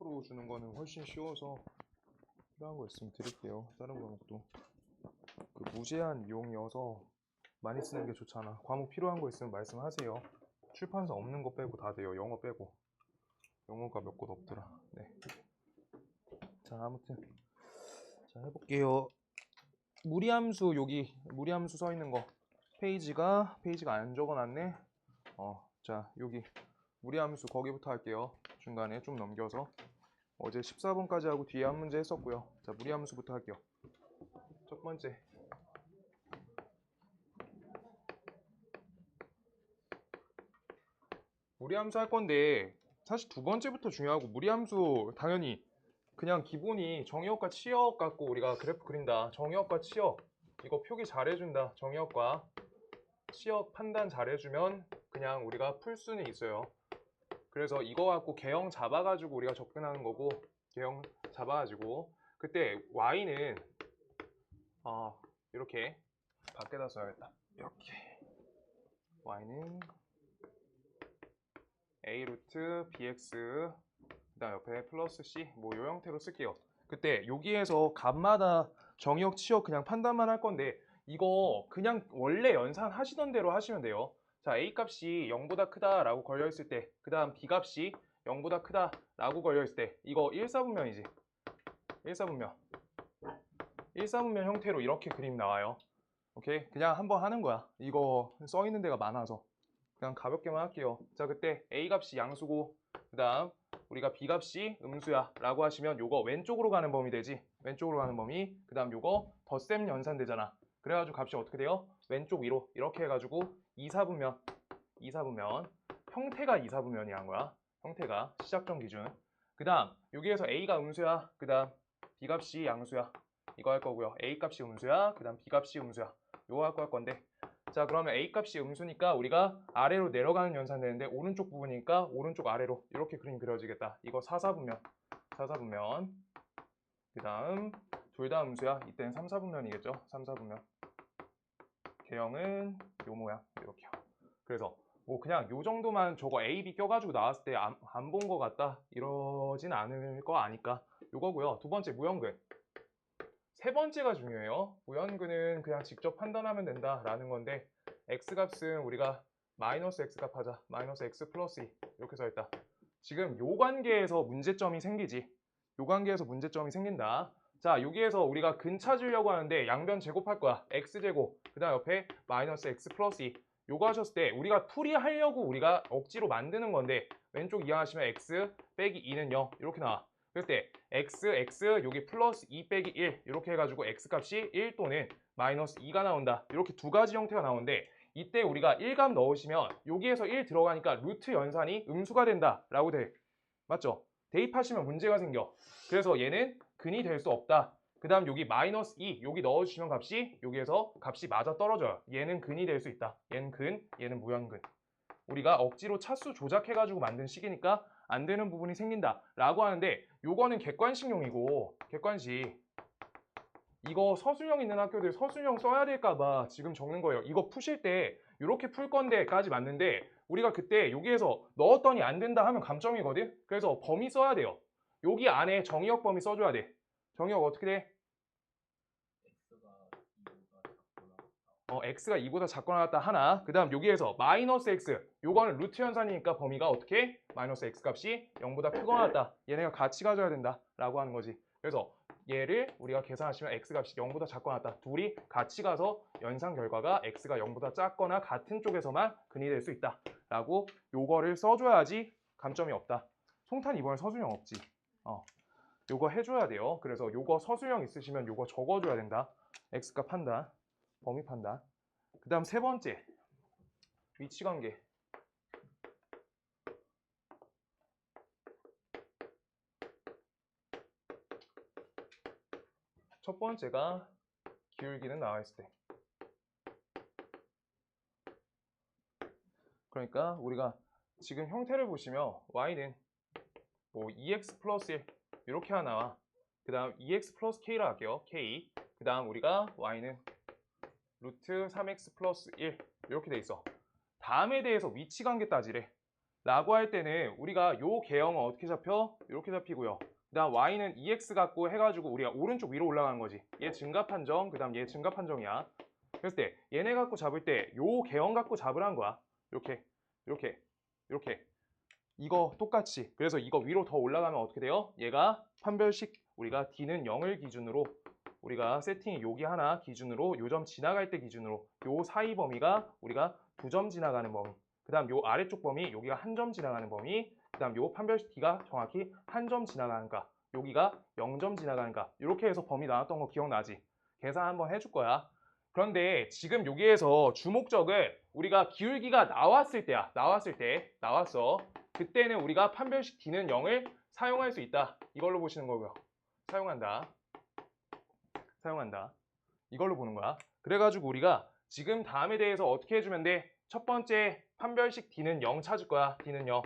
수학으로 주는 거는 훨씬 쉬워서 필요한 거 있으면 드릴게요. 다른 과목도 그 무제한 이용이어서 많이 쓰는 게 좋잖아. 과목 필요한 거 있으면 말씀하세요. 출판사 없는 거 빼고 다 돼요. 영어 빼고. 영어가 몇 곳 없더라. 네. 자, 아무튼 자, 해볼게요. 무리함수, 여기 무리함수 써 있는 거 페이지가 안 적어놨네. 자, 여기 무리함수 거기부터 할게요. 중간에 좀 넘겨서 어제 14번까지 하고 뒤에 한 문제 했었고요. 자, 무리함수부터 할게요. 첫 번째, 무리함수 할 건데 사실 두 번째부터 중요하고, 무리함수 당연히 그냥 기본이 정의역과 치역 갖고 우리가 그래프 그린다. 정의역과 치역 이거 표기 잘해준다. 정의역과 치역 판단 잘해주면 그냥 우리가 풀 수는 있어요. 그래서 이거 갖고 개형 잡아가지고 우리가 접근하는 거고, 개형 잡아가지고 그때 y는 이렇게 밖에다 써야겠다. 이렇게 y는 a 루트 bx 그다음 옆에 플러스 c 뭐 요 형태로 쓸게요. 그때 여기에서 값마다 정의역 치역 그냥 판단만 할 건데 이거 그냥 원래 연산 하시던 대로 하시면 돼요. 자, a 값이 0보다 크다라고 걸려 있을 때, 그 다음 b 값이 0보다 크다라고 걸려 있을 때 이거 1사분면이지. 1사분면 형태로 이렇게 그림 나와요. 오케이? 그냥 한번 하는 거야. 이거 써 있는 데가 많아서 그냥 가볍게만 할게요. 자, 그때 a 값이 양수고 그 다음 우리가 b 값이 음수야 라고 하시면 요거 왼쪽으로 가는 범위 되지. 왼쪽으로 가는 범위. 그 다음 요거 덧셈 연산되잖아. 그래가지고 값이 어떻게 돼요? 왼쪽 위로 이렇게 해가지고 2사분면 형태가 2사분면이 한 거야. 형태가 시작점 기준. 그 다음 여기에서 a가 음수야. 그 다음 b 값이 양수야. 이거 할 거고요. a 값이 음수야. 그 다음 b 값이 음수야. 요거 갖고 할 건데, 자, 그러면 a 값이 음수니까 우리가 아래로 내려가는 연산 되는데 오른쪽 부분이니까 오른쪽 아래로 이렇게 그림 그려지겠다. 이거 4사분면. 그 다음 둘 다 음수야. 이때는 3사분면이겠죠. 3사분면. 개형은 요 모양 이렇게. 그래서 뭐 그냥 요 정도만 저거 a, b 껴가지고 나왔을 때 안 본 거 같다 이러진 않을 거 아니까 요거고요. 두 번째 무형근. 세 번째가 중요해요. 무형근은 그냥 직접 판단하면 된다라는 건데, x값은 우리가 마이너스 x값 하자. 마이너스 x 플러스 2 이렇게 써있다. 지금 요 관계에서 문제점이 생기지. 요 관계에서 문제점이 생긴다. 자, 여기에서 우리가 근 찾으려고 하는데 양변 제곱할 거야. x제곱 그 다음 옆에 마이너스 x 플러스 2 요거 하셨을 때 우리가 풀이하려고 우리가 억지로 만드는 건데, 왼쪽 이해하시면 x 빼기 2는 0 이렇게 나와. 그럴 때 x 여기 플러스 2 빼기 1 이렇게 해가지고 x값이 1 또는 마이너스 2가 나온다. 이렇게 두 가지 형태가 나오는데, 이때 우리가 1값 넣으시면 여기에서 1 들어가니까 루트 연산이 음수가 된다 라고 돼. 맞죠? 대입하시면 문제가 생겨. 그래서 얘는 근이 될 수 없다. 그 다음 여기 마이너스 2 여기 넣어주시면 값이 여기에서 값이 맞아 떨어져요. 얘는 근이 될 수 있다. 얘는 근, 얘는 무형근. 우리가 억지로 차수 조작해가지고 만든 식이니까 안 되는 부분이 생긴다 라고 하는데, 요거는 객관식용이고, 객관식 이거 서술형 있는 학교들 서술형 써야 될까봐 지금 적는 거예요. 이거 푸실 때 이렇게 풀 건데까지 맞는데, 우리가 그때 여기에서 넣었더니 안 된다 하면 감점이거든. 그래서 범위 써야 돼요. 여기 안에 정의역 범위 써줘야 돼. 정의역 어떻게 돼? x가 2보다 작거나 같다 하나. 그 다음 여기에서 마이너스 x 요거는 루트 연산이니까 범위가 어떻게? 마이너스 x 값이 0보다 크거나 같다. 얘네가 같이 가져야 된다 라고 하는 거지. 그래서 얘를 우리가 계산하시면 x 값이 0보다 작거나 같다. 둘이 같이 가서 연산 결과가 x가 0보다 작거나 같은 쪽에서만 근이 될 수 있다 라고 요거를 써줘야지 감점이 없다. 송탄 이번에 서술형 없지. 요거 해줘야 돼요. 그래서 요거 서술형 있으시면 요거 적어줘야 된다. x값 판단, 범위 판단. 그 다음 세 번째, 위치관계. 첫 번째가 기울기는 나와 있을 때. 그러니까 우리가 지금 형태를 보시면 y는 뭐 2x 플러스 1 이렇게 하나 나와. 그 다음 2x 플러스 k라 할게요. k. 그 다음 우리가 y는 루트 3x 플러스 1 이렇게 돼 있어. 다음에 대해서 위치관계 따지래. 라고 할 때는 우리가 요 개형은 어떻게 잡혀? 이렇게 잡히고요. 그 다음 y는 2x 갖고 해가지고 우리가 오른쪽 위로 올라가는 거지. 얘 증가 판정, 그 다음 얘 증가 판정이야. 그랬을 때 얘네 갖고 잡을 때 요 개형 갖고 잡으라는 거야. 이렇게, 이렇게, 이렇게. 이거 똑같이. 그래서 이거 위로 더 올라가면 어떻게 돼요? 얘가 판별식 우리가 d는 0을 기준으로 우리가 세팅이 여기 하나 기준으로 요 점 지나갈 때 기준으로 요 사이 범위가 우리가 2점 지나가는 범위. 그 다음 요 아래쪽 범위 여기가 1점 지나가는 범위. 그 다음 요 판별식 d가 정확히 1점 지나가는가. 여기가 0점 지나가는가. 이렇게 해서 범위 나왔던 거 기억나지? 계산 한번 해줄 거야. 그런데 지금 여기에서 주목적은 우리가 기울기가 나왔을 때야. 나왔어. 그때는 우리가 판별식 d는 0을 사용할 수 있다. 이걸로 보시는 거고요. 사용한다. 이걸로 보는 거야. 그래가지고 우리가 지금 다음에 대해서 어떻게 해주면 돼? 첫 번째 판별식 d는 0 찾을 거야. d는 0.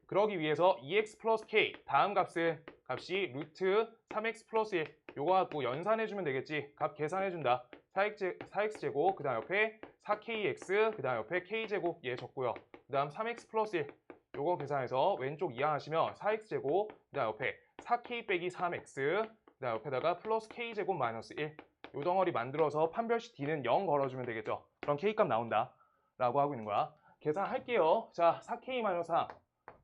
그러기 위해서 2x 플러스 k 다음 값이 루트 3x 플러스 1 요거 갖고 연산해주면 되겠지. 값 계산해준다. 4x제곱 그 다음 옆에 4kx 그 다음 옆에 k제곱 얘 적고요. 그 다음 3x 플러스 1 요거 계산해서 왼쪽 이항하시면 4x제곱 그 다음 옆에 4k 빼기 3x 그 다음 옆에다가 플러스 k제곱 마이너스 1 요 덩어리 만들어서 판별식 d는 0 걸어주면 되겠죠. 그럼 k값 나온다 라고 하고 있는 거야. 계산할게요. 자 4k 마이너스 3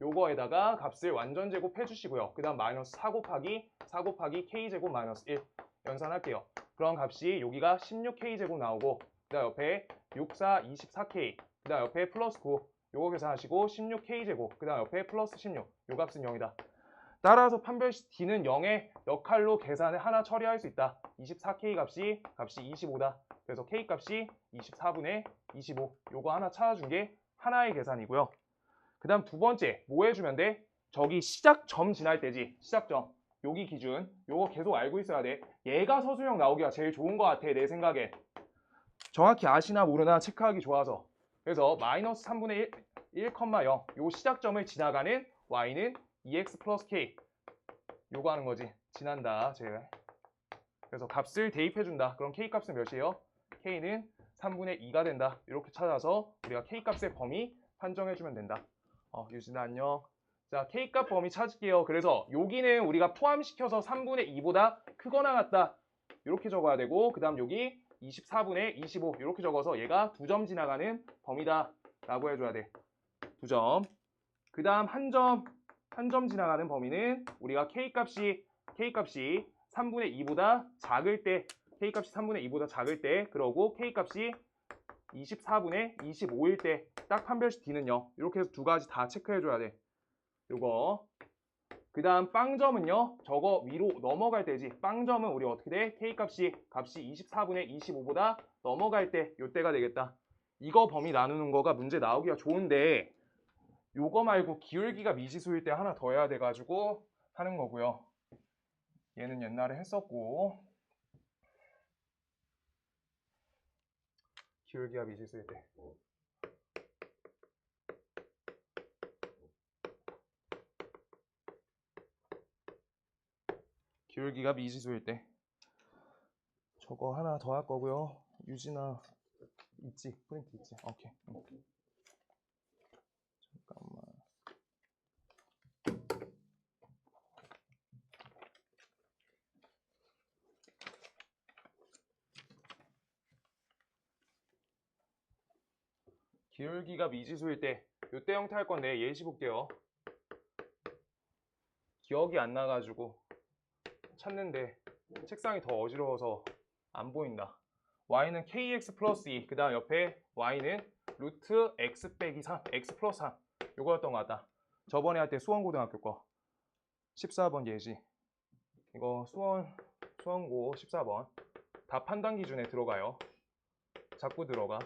요거에다가 값을 완전 제곱해 주시고요. 그 다음 마이너스 4 곱하기 k제곱 마이너스 1 연산할게요. 그럼 값이 여기가 16k제곱 나오고 그 다음 옆에 6, 4, 24k 그 다음 옆에 플러스 9 요거 계산하시고 16k제곱 그 다음 옆에 플러스 16 요 값은 0이다. 따라서 판별식 d는 0의 역할로 계산을 하나 처리할 수 있다. 24k 값이 25다. 그래서 k 값이 24분의 25 요거 하나 찾아준 게 하나의 계산이고요. 그 다음 두 번째 뭐 해주면 돼? 저기 시작점 지날 때지. 시작점. 여기 기준. 요거 계속 알고 있어야 돼. 얘가 서술형 나오기가 제일 좋은 것 같아. 내 생각엔. 정확히 아시나 모르나 체크하기 좋아서. 그래서 마이너스 3분의 1,0 요 시작점을 지나가는 y는 2x 플러스 k 요거 하는 거지. 지난다. 그래서 값을 대입해준다. 그럼 k 값은 몇이에요? k는 3분의 2가 된다. 이렇게 찾아서 우리가 k 값의 범위 판정해주면 된다. 유진아 안녕. 자, K값 범위 찾을게요. 그래서 여기는 우리가 포함시켜서 3분의 2보다 크거나 같다. 이렇게 적어야 되고 그 다음 여기 24분의 25 이렇게 적어서 얘가 2점 지나가는 범위다 라고 해줘야 돼. 2점. 그 다음 한 점 지나가는 범위는 우리가 K값이 3분의 2보다 작을 때 K값이 3분의 2보다 작을 때 그러고 K값이 24분의 25일 때 딱 판별식 d는 0 이렇게 해서 두 가지 다 체크해줘야 돼. 요거 그 다음 빵점은요 저거 위로 넘어갈 때지. 빵점은 우리 어떻게 돼? K값이 24분의 25보다 넘어갈 때 요때가 되겠다. 이거 범위 나누는 거가 문제 나오기가 좋은데 요거 말고 기울기가 미지수일 때 하나 더 해야 돼가지고 하는 거고요. 얘는 옛날에 했었고 기울기가 미지수일 때 기울기가 미지수일 때 저거 하나 더 할 거고요. 유진아 있지? 프린트 있지? 오케이. 잠깐만. 기울기가 미지수일 때 요때 형태 할 건데 예시 볼게요. 기억이 안 나가지고 찾는데 책상이 더 어지러워서 안 보인다. y는 kx 플러스 2, 그 다음 옆에 y는 루트 x 빼기 3, x 플러스 3 요거였던 것 같다. 저번에 할 때 수원고등학교 거 14번 예시 이거 수원고 14번 다 판단 기준에 들어가요. 자꾸 들어가.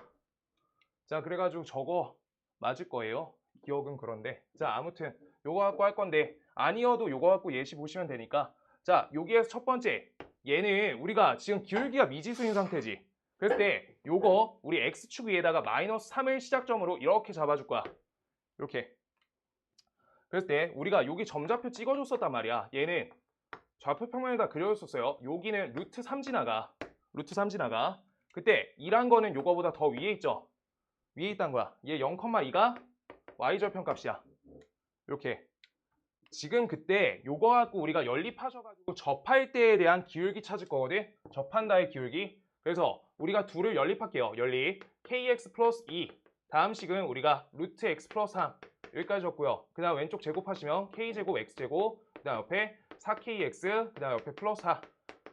자 그래가지고 저거 맞을 거예요. 기억은 그런데 자 아무튼 요거 갖고 할 건데 아니어도 요거 갖고 예시 보시면 되니까 자 여기에서 첫 번째 얘는 우리가 지금 기울기가 미지수인 상태지. 그럴 때 요거 우리 x축 위에다가 마이너스 3을 시작점으로 이렇게 잡아줄 거야. 이렇게. 그럴 때 우리가 여기 점좌표 찍어줬었단 말이야. 얘는 좌표 평면에다 그려줬었어요. 여기는 루트 3 지나가. 그때 2란 거는 요거보다 더 위에 있죠. 위에 있단 거야. 얘 0,2가 y절편 값이야. 이렇게. 지금 그때 요거 갖고 우리가 연립하셔가지고 접할 때에 대한 기울기 찾을 거거든. 접한다의 기울기. 그래서 우리가 둘을 연립할게요. 연립 kx 플러스 2. 다음 식은 우리가 루트 x 플러스 3 여기까지 줬고요. 그 다음 왼쪽 제곱하시면 k제곱 x제곱, 그 다음 옆에 4kx, 그 다음 옆에 플러스 4,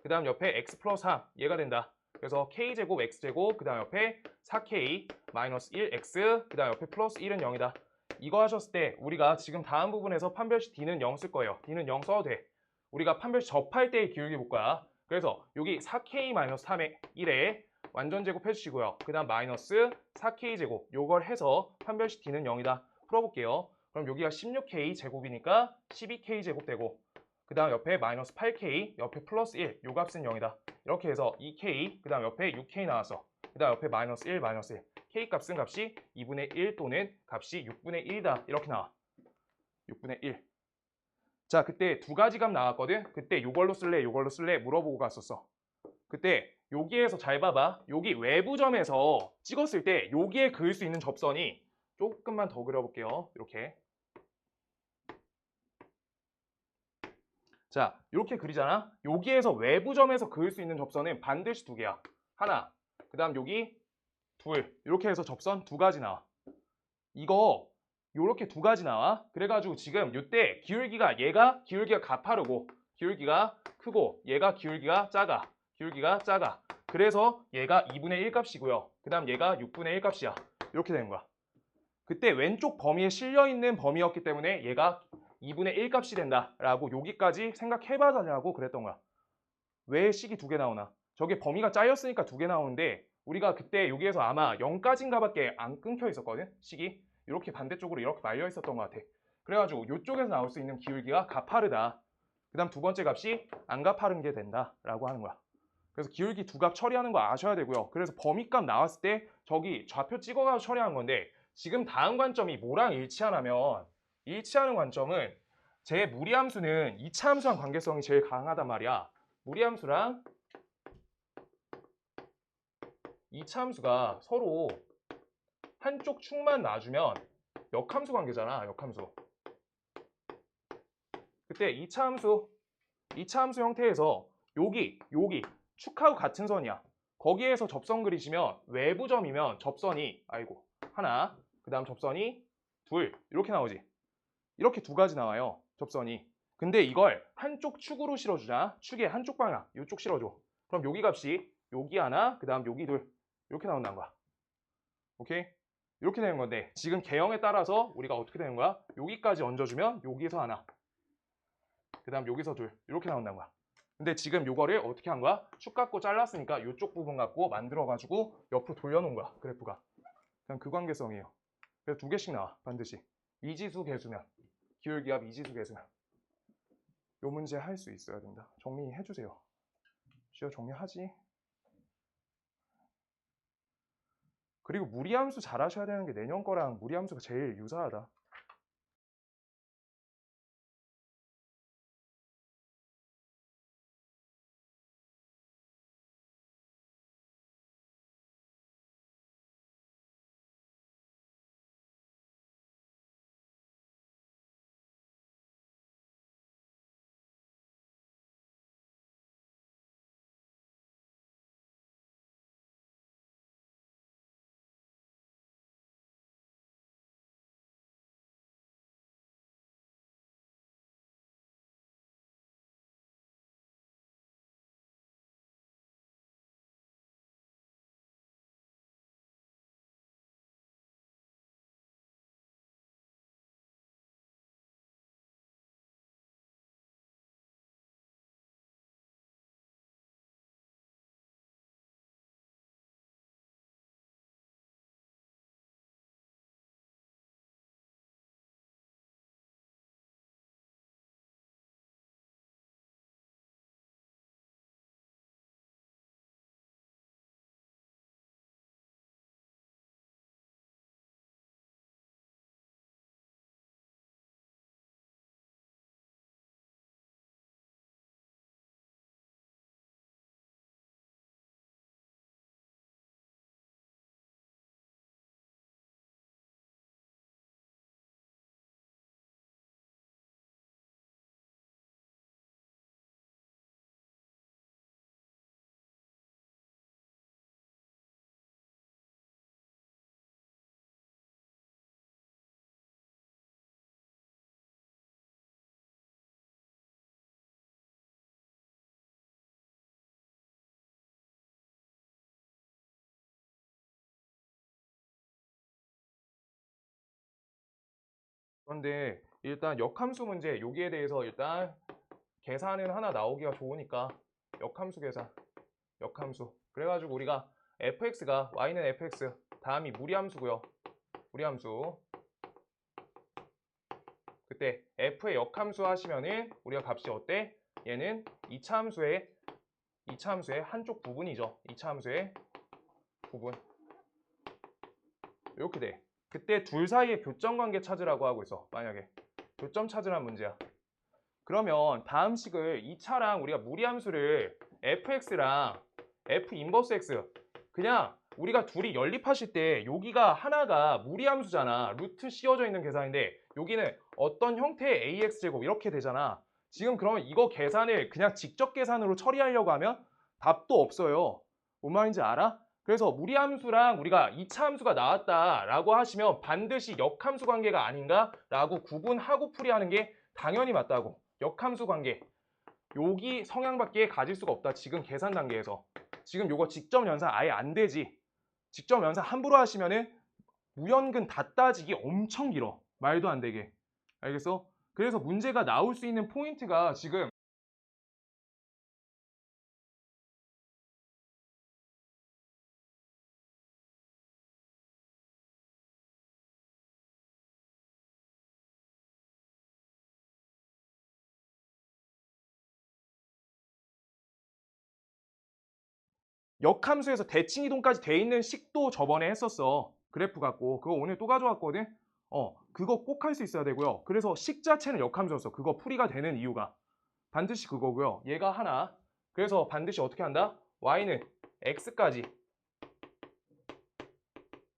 그 다음 옆에 x 플러스 3 얘가 된다. 그래서 k제곱 x제곱, 그 다음 옆에 4k 마이너스 1x, 그 다음 옆에 플러스 1은 0이다. 이거 하셨을 때 우리가 지금 다음 부분에서 판별식 d는 0 쓸 거예요. d는 0 써도 돼. 우리가 판별식 접할 때의 기울기 볼 거야. 그래서 여기 4k 마이너스 3의 1에 완전 제곱 해주시고요. 그 다음 마이너스 4k 제곱 요걸 해서 판별식 d는 0이다. 풀어볼게요. 그럼 여기가 16k 제곱이니까 12k 제곱 되고, 그 다음 옆에 마이너스 8k, 옆에 플러스 1, 요 값은 0이다. 이렇게 해서 2k, 그 다음 옆에 6k 나왔어. 그 다음 옆에 마이너스 1, 마이너스 1. k 값은 값이 2분의 1 또는 값이 6분의 1이다. 이렇게 나와. 6분의 1. 자, 그때 두 가지 값 나왔거든. 그때 요걸로 쓸래, 요걸로 쓸래 물어보고 갔었어. 그때 여기에서 잘 봐봐. 여기 외부점에서 찍었을 때 여기에 그을 수 있는 접선이 조금만 더 그려볼게요. 이렇게. 자, 이렇게 그리잖아. 여기에서 외부점에서 그을 수 있는 접선은 반드시 두 개야. 하나, 그 다음 여기 둘. 이렇게 해서 접선 두 가지 나와. 이거 요렇게 두 가지 나와. 그래가지고 지금 이때 기울기가 얘가 기울기가 가파르고 기울기가 크고 얘가 기울기가 작아. 기울기가 작아. 그래서 얘가 2분의 1 값이고요. 그 다음 얘가 6분의 1 값이야. 이렇게 되는 거야. 그때 왼쪽 범위에 실려있는 범위였기 때문에 얘가 2분의 1 값이 된다라고 여기까지 생각해봐달라고 그랬던 거야. 왜 식이 두 개 나오나? 저게 범위가 짜였으니까 두 개 나오는데 우리가 그때 여기에서 아마 0까지인가 밖에 안 끊겨 있었거든? 식이. 이렇게 반대쪽으로 이렇게 말려 있었던 것 같아. 그래가지고 이쪽에서 나올 수 있는 기울기가 가파르다. 그 다음 두 번째 값이 안 가파른 게 된다라고 하는 거야. 그래서 기울기 두 값 처리하는 거 아셔야 되고요. 그래서 범위값 나왔을 때 저기 좌표 찍어가지고 처리한 건데 지금 다음 관점이 뭐랑 일치하냐면 일치하는 관점은 제 무리함수는 2차 함수랑 관계성이 제일 강하단 말이야. 무리함수랑 2차 함수가 서로 한쪽 축만 놔주면 역함수 관계잖아. 역함수. 그때 2차 함수 형태에서 여기 축하고 같은 선이야. 거기에서 접선 그리시면 외부점이면 접선이 하나, 그 다음 접선이 둘 이렇게 나오지. 이렇게 두 가지 나와요. 접선이. 근데 이걸 한쪽 축으로 실어주자. 축의 한쪽 방향 이쪽 실어줘. 그럼 여기 값이 여기 하나, 그 다음 여기 둘 이렇게 나온다는 거야. 오케이? 이렇게 되는 건데 지금 개형에 따라서 우리가 어떻게 되는 거야? 여기까지 얹어주면 여기서 하나, 그 다음 여기서 둘 이렇게 나온다는 거야. 근데 지금 요거를 어떻게 한 거야? 축 갖고 잘랐으니까 이쪽 부분 갖고 만들어가지고 옆으로 돌려놓은 거야. 그래프가. 그냥 그 관계성이에요. 그래서 두 개씩 나와. 반드시. 미지수 계수면. 기울기압 미지수 계수면. 요 문제 할 수 있어야 된다. 정리해주세요. 시어 정리하지. 그리고 무리함수 잘 하셔야 되는 게 내년 거랑 무리함수가 제일 유사하다. 그런데 일단 역함수 문제 여기에 대해서 일단 계산은 하나 나오기가 좋으니까 역함수 계산, 역함수. 그래가지고 우리가 fx가 y는 fx 다음이 무리함수고요. 무리함수. 그때 f의 역함수 하시면은 우리가 값이 어때? 얘는 2차 함수의 한쪽 부분이죠. 2차 함수의 부분. 이렇게 돼. 그때 둘 사이의 교점 관계 찾으라고 하고 있어. 만약에 교점 찾으란 문제야. 그러면 다음 식을 2차랑 우리가 무리함수를 fx랑 f 인버스 x 그냥 우리가 둘이 연립하실 때 여기가 하나가 무리함수잖아. 루트 씌워져 있는 계산인데 여기는 어떤 형태의 ax제곱 이렇게 되잖아. 지금 그러면 이거 계산을 그냥 직접 계산으로 처리하려고 하면 답도 없어요. 뭔 말인지 알아? 그래서 무리함수랑 우리가 2차 함수가 나왔다라고 하시면 반드시 역함수 관계가 아닌가라고 구분하고 풀이하는 게 당연히 맞다고. 역함수 관계. 여기 성향밖에 가질 수가 없다. 지금 계산 단계에서. 지금 요거 직접 연산 아예 안 되지. 직접 연산 함부로 하시면은 무연근 다 따지기 엄청 길어. 말도 안 되게. 알겠어? 그래서 문제가 나올 수 있는 포인트가 지금 역함수에서 대칭 이동까지 돼 있는 식도 저번에 했었어. 그래프 갖고. 그거 오늘 또 가져왔거든. 그거 꼭 할 수 있어야 되고요. 그래서 식 자체는 역함수였어. 그거 풀이가 되는 이유가. 반드시 그거고요. 얘가 하나. 그래서 반드시 어떻게 한다? y는 x까지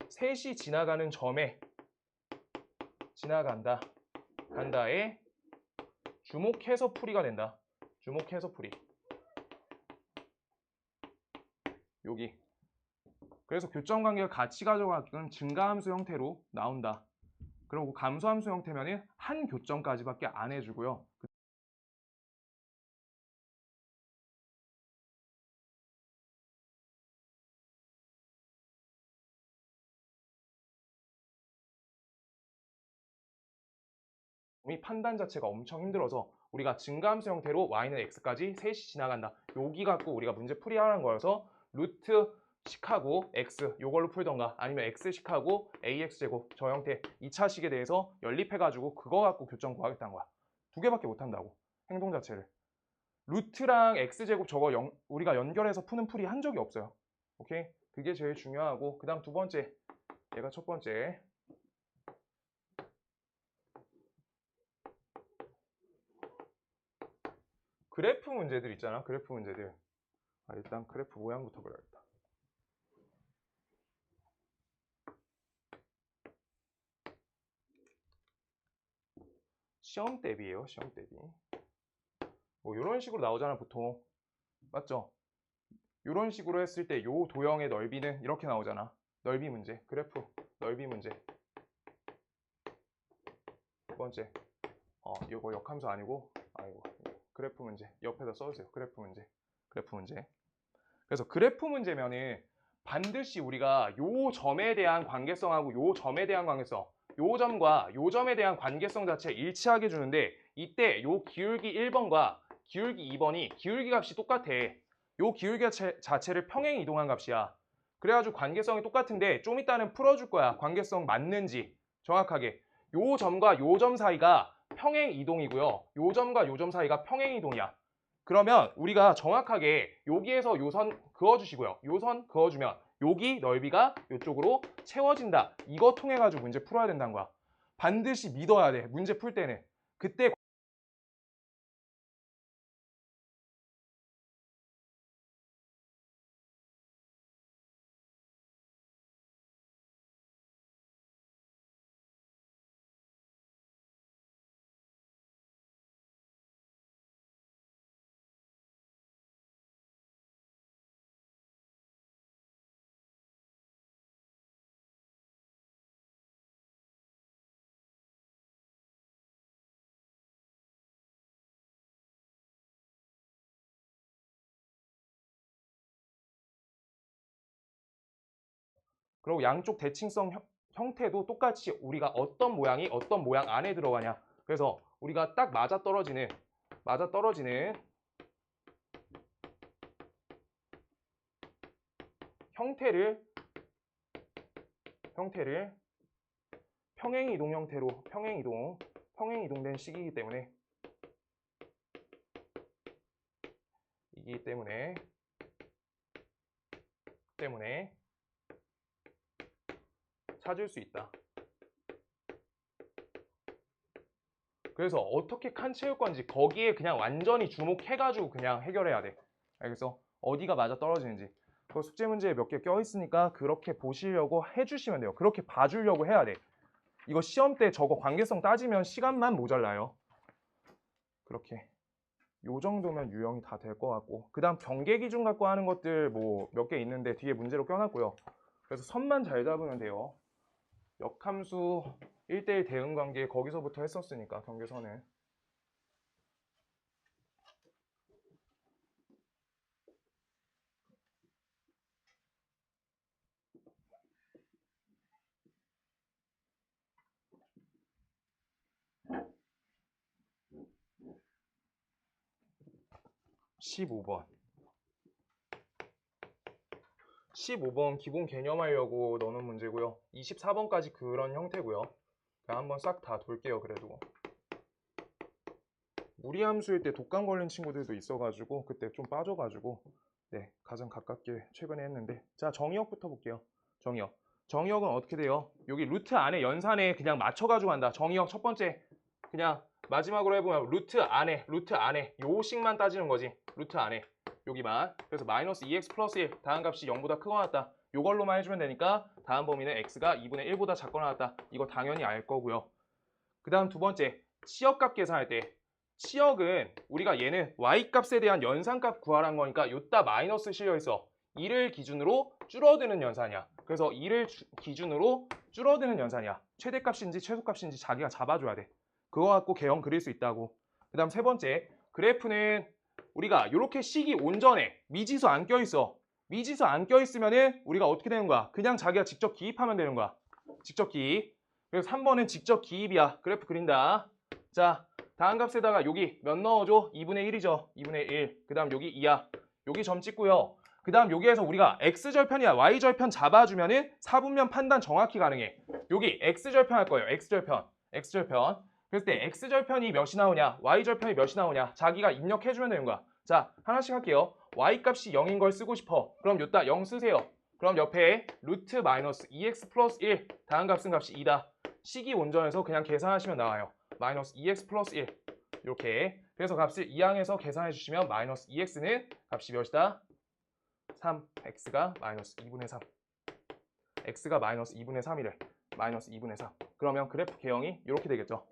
셋이 지나가는 점에 지나간다. 간다에 주목해서 풀이가 된다. 주목해서 풀이. 여기. 그래서 교점 관계가 같이 가져갔던 증가함수 형태로 나온다. 그리고 감소함수 형태면은 한 교점까지밖에 안 해주고요. 이 판단 자체가 엄청 힘들어서 우리가 증가함수 형태로 y는 x까지 셋이 지나간다. 여기 갖고 우리가 문제 풀이하는 거여서 루트 식하고 x 요걸로 풀던가 아니면 x 식하고 ax제곱 저 형태 2차식에 대해서 연립해가지고 그거 갖고 교점 구하겠다는 거야. 두 개밖에 못한다고. 행동 자체를. 루트랑 x제곱 저거 우리가 연결해서 푸는 풀이 한 적이 없어요. 오케이? 그게 제일 중요하고 그 다음 두 번째 얘가 첫 번째 그래프 문제들 있잖아. 그래프 문제들. 일단 그래프 모양부터 그려야겠다. 시험 대비예요. 시험 대비. 뭐 이런 식으로 나오잖아 보통. 맞죠? 이런 식으로 했을 때 요 도형의 넓이는 이렇게 나오잖아. 넓이 문제. 그래프 넓이 문제. 두 번째. 이거 역함수 아니고 그래프 문제. 옆에다 써주세요. 그래프 문제. 그래프 문제. 그래서 그래프 문제면은 반드시 우리가 요 점에 대한 관계성하고 요 점에 대한 관계성, 요 점과 요 점에 대한 관계성 자체 일치하게 주는데 이때 요 기울기 1번과 기울기 2번이 기울기 값이 똑같아. 요 기울기 자체를 평행 이동한 값이야. 그래가지고 관계성이 똑같은데 좀 이따는 풀어줄 거야. 관계성 맞는지 정확하게. 요 점과 요 점 사이가 평행 이동이고요. 요 점과 요 점 사이가 평행 이동이야. 그러면 우리가 정확하게 여기에서 요선 그어주시고요. 요선 그어주면 여기 넓이가 이쪽으로 채워진다. 이거 통해 가지고 문제 풀어야 된다는 거야. 반드시 믿어야 돼. 문제 풀 때는. 그때 그리고 양쪽 대칭성 형태도 똑같이 우리가 어떤 모양이 어떤 모양 안에 들어가냐. 그래서 우리가 딱 맞아떨어지는 형태를 평행이동 형태로 평행이동된 식이기 때문에 찾을 수 있다. 그래서 어떻게 칸 채울 건지 거기에 그냥 완전히 주목해가지고 그냥 해결해야 돼. 알겠어? 어디가 맞아 떨어지는지. 그 숙제 문제에 몇 개 껴있으니까 그렇게 보시려고 해주시면 돼요. 그렇게 봐주려고 해야 돼. 이거 시험 때 저거 관계성 따지면 시간만 모자라요. 그렇게. 요 정도면 유형이 다 될 것 같고, 그 다음 경계 기준 갖고 하는 것들 뭐 몇 개 있는데 뒤에 문제로 껴놨고요. 그래서 선만 잘 잡으면 돼요. 역함수 1대1 대응 관계 거기서부터 했었으니까 경계선은. (15번) 기본 개념하려고 넣는 문제고요. 24번까지 그런 형태고요. 그냥 한번 싹 다 돌게요. 그래도 무리함수일 때 독감 걸린 친구들도 있어가지고 그때 좀 빠져가지고 네, 가장 가깝게 최근에 했는데, 자, 정의역부터 볼게요. 정의역은 어떻게 돼요? 여기 루트 안에 연산에 그냥 맞춰가지고 한다. 정의역 첫 번째 그냥 마지막으로 해보면 루트 안에 요 식만 따지는 거지. 루트 안에 여기만. 그래서 마이너스 2x 플러스 1 다음 값이 0보다 크거나 같다. 요걸로만 해주면 되니까 다음 범위는 x가 2분의 1보다 작거나 같다. 이거 당연히 알 거고요. 그 다음 두 번째, 치역값 계산할 때 치역은 우리가 얘는 y값에 대한 연산값 구하라는 거니까 요따 마이너스 실려있어. 2를 기준으로 줄어드는 연산이야. 그래서 2를 기준으로 줄어드는 연산이야. 최대값인지 최소값인지 자기가 잡아줘야 돼. 그거 갖고 개형 그릴 수 있다고. 그 다음 세 번째, 그래프는 우리가 이렇게 식이 온전해. 미지수 안 껴있어. 미지수 안 껴있으면은 우리가 어떻게 되는 거야? 그냥 자기가 직접 기입하면 되는 거야. 직접 기입. 그래서 3번은 직접 기입이야. 그래프 그린다. 자, 다음 값에다가 여기 몇 넣어줘? 2분의 1이죠. 2분의 1. 그 다음 여기 2야. 여기 점 찍고요. 그 다음 여기에서 우리가 x절편이야 y절편 잡아주면은 4분면 판단 정확히 가능해. 여기 x절편 할 거예요. x절편. 그랬을 때 x절편이 몇이 나오냐, y절편이 몇이 나오냐 자기가 입력해주면 되는 거야. 자, 하나씩 할게요. y값이 0인 걸 쓰고 싶어. 그럼 요따 0 쓰세요. 그럼 옆에 루트 마이너스 2x 플러스 1 다음 값은 값이 2다. 식이 온전해서 그냥 계산하시면 나와요. 마이너스 2x 플러스 1 이렇게. 그래서 값을 2항에서 계산해 주시면 마이너스 2x는 값이 몇이다? 3. x가 마이너스 2분의 3. x가 마이너스 2분의 3이래. 마이너스 2분의 3. 그러면 그래프 개형이 이렇게 되겠죠.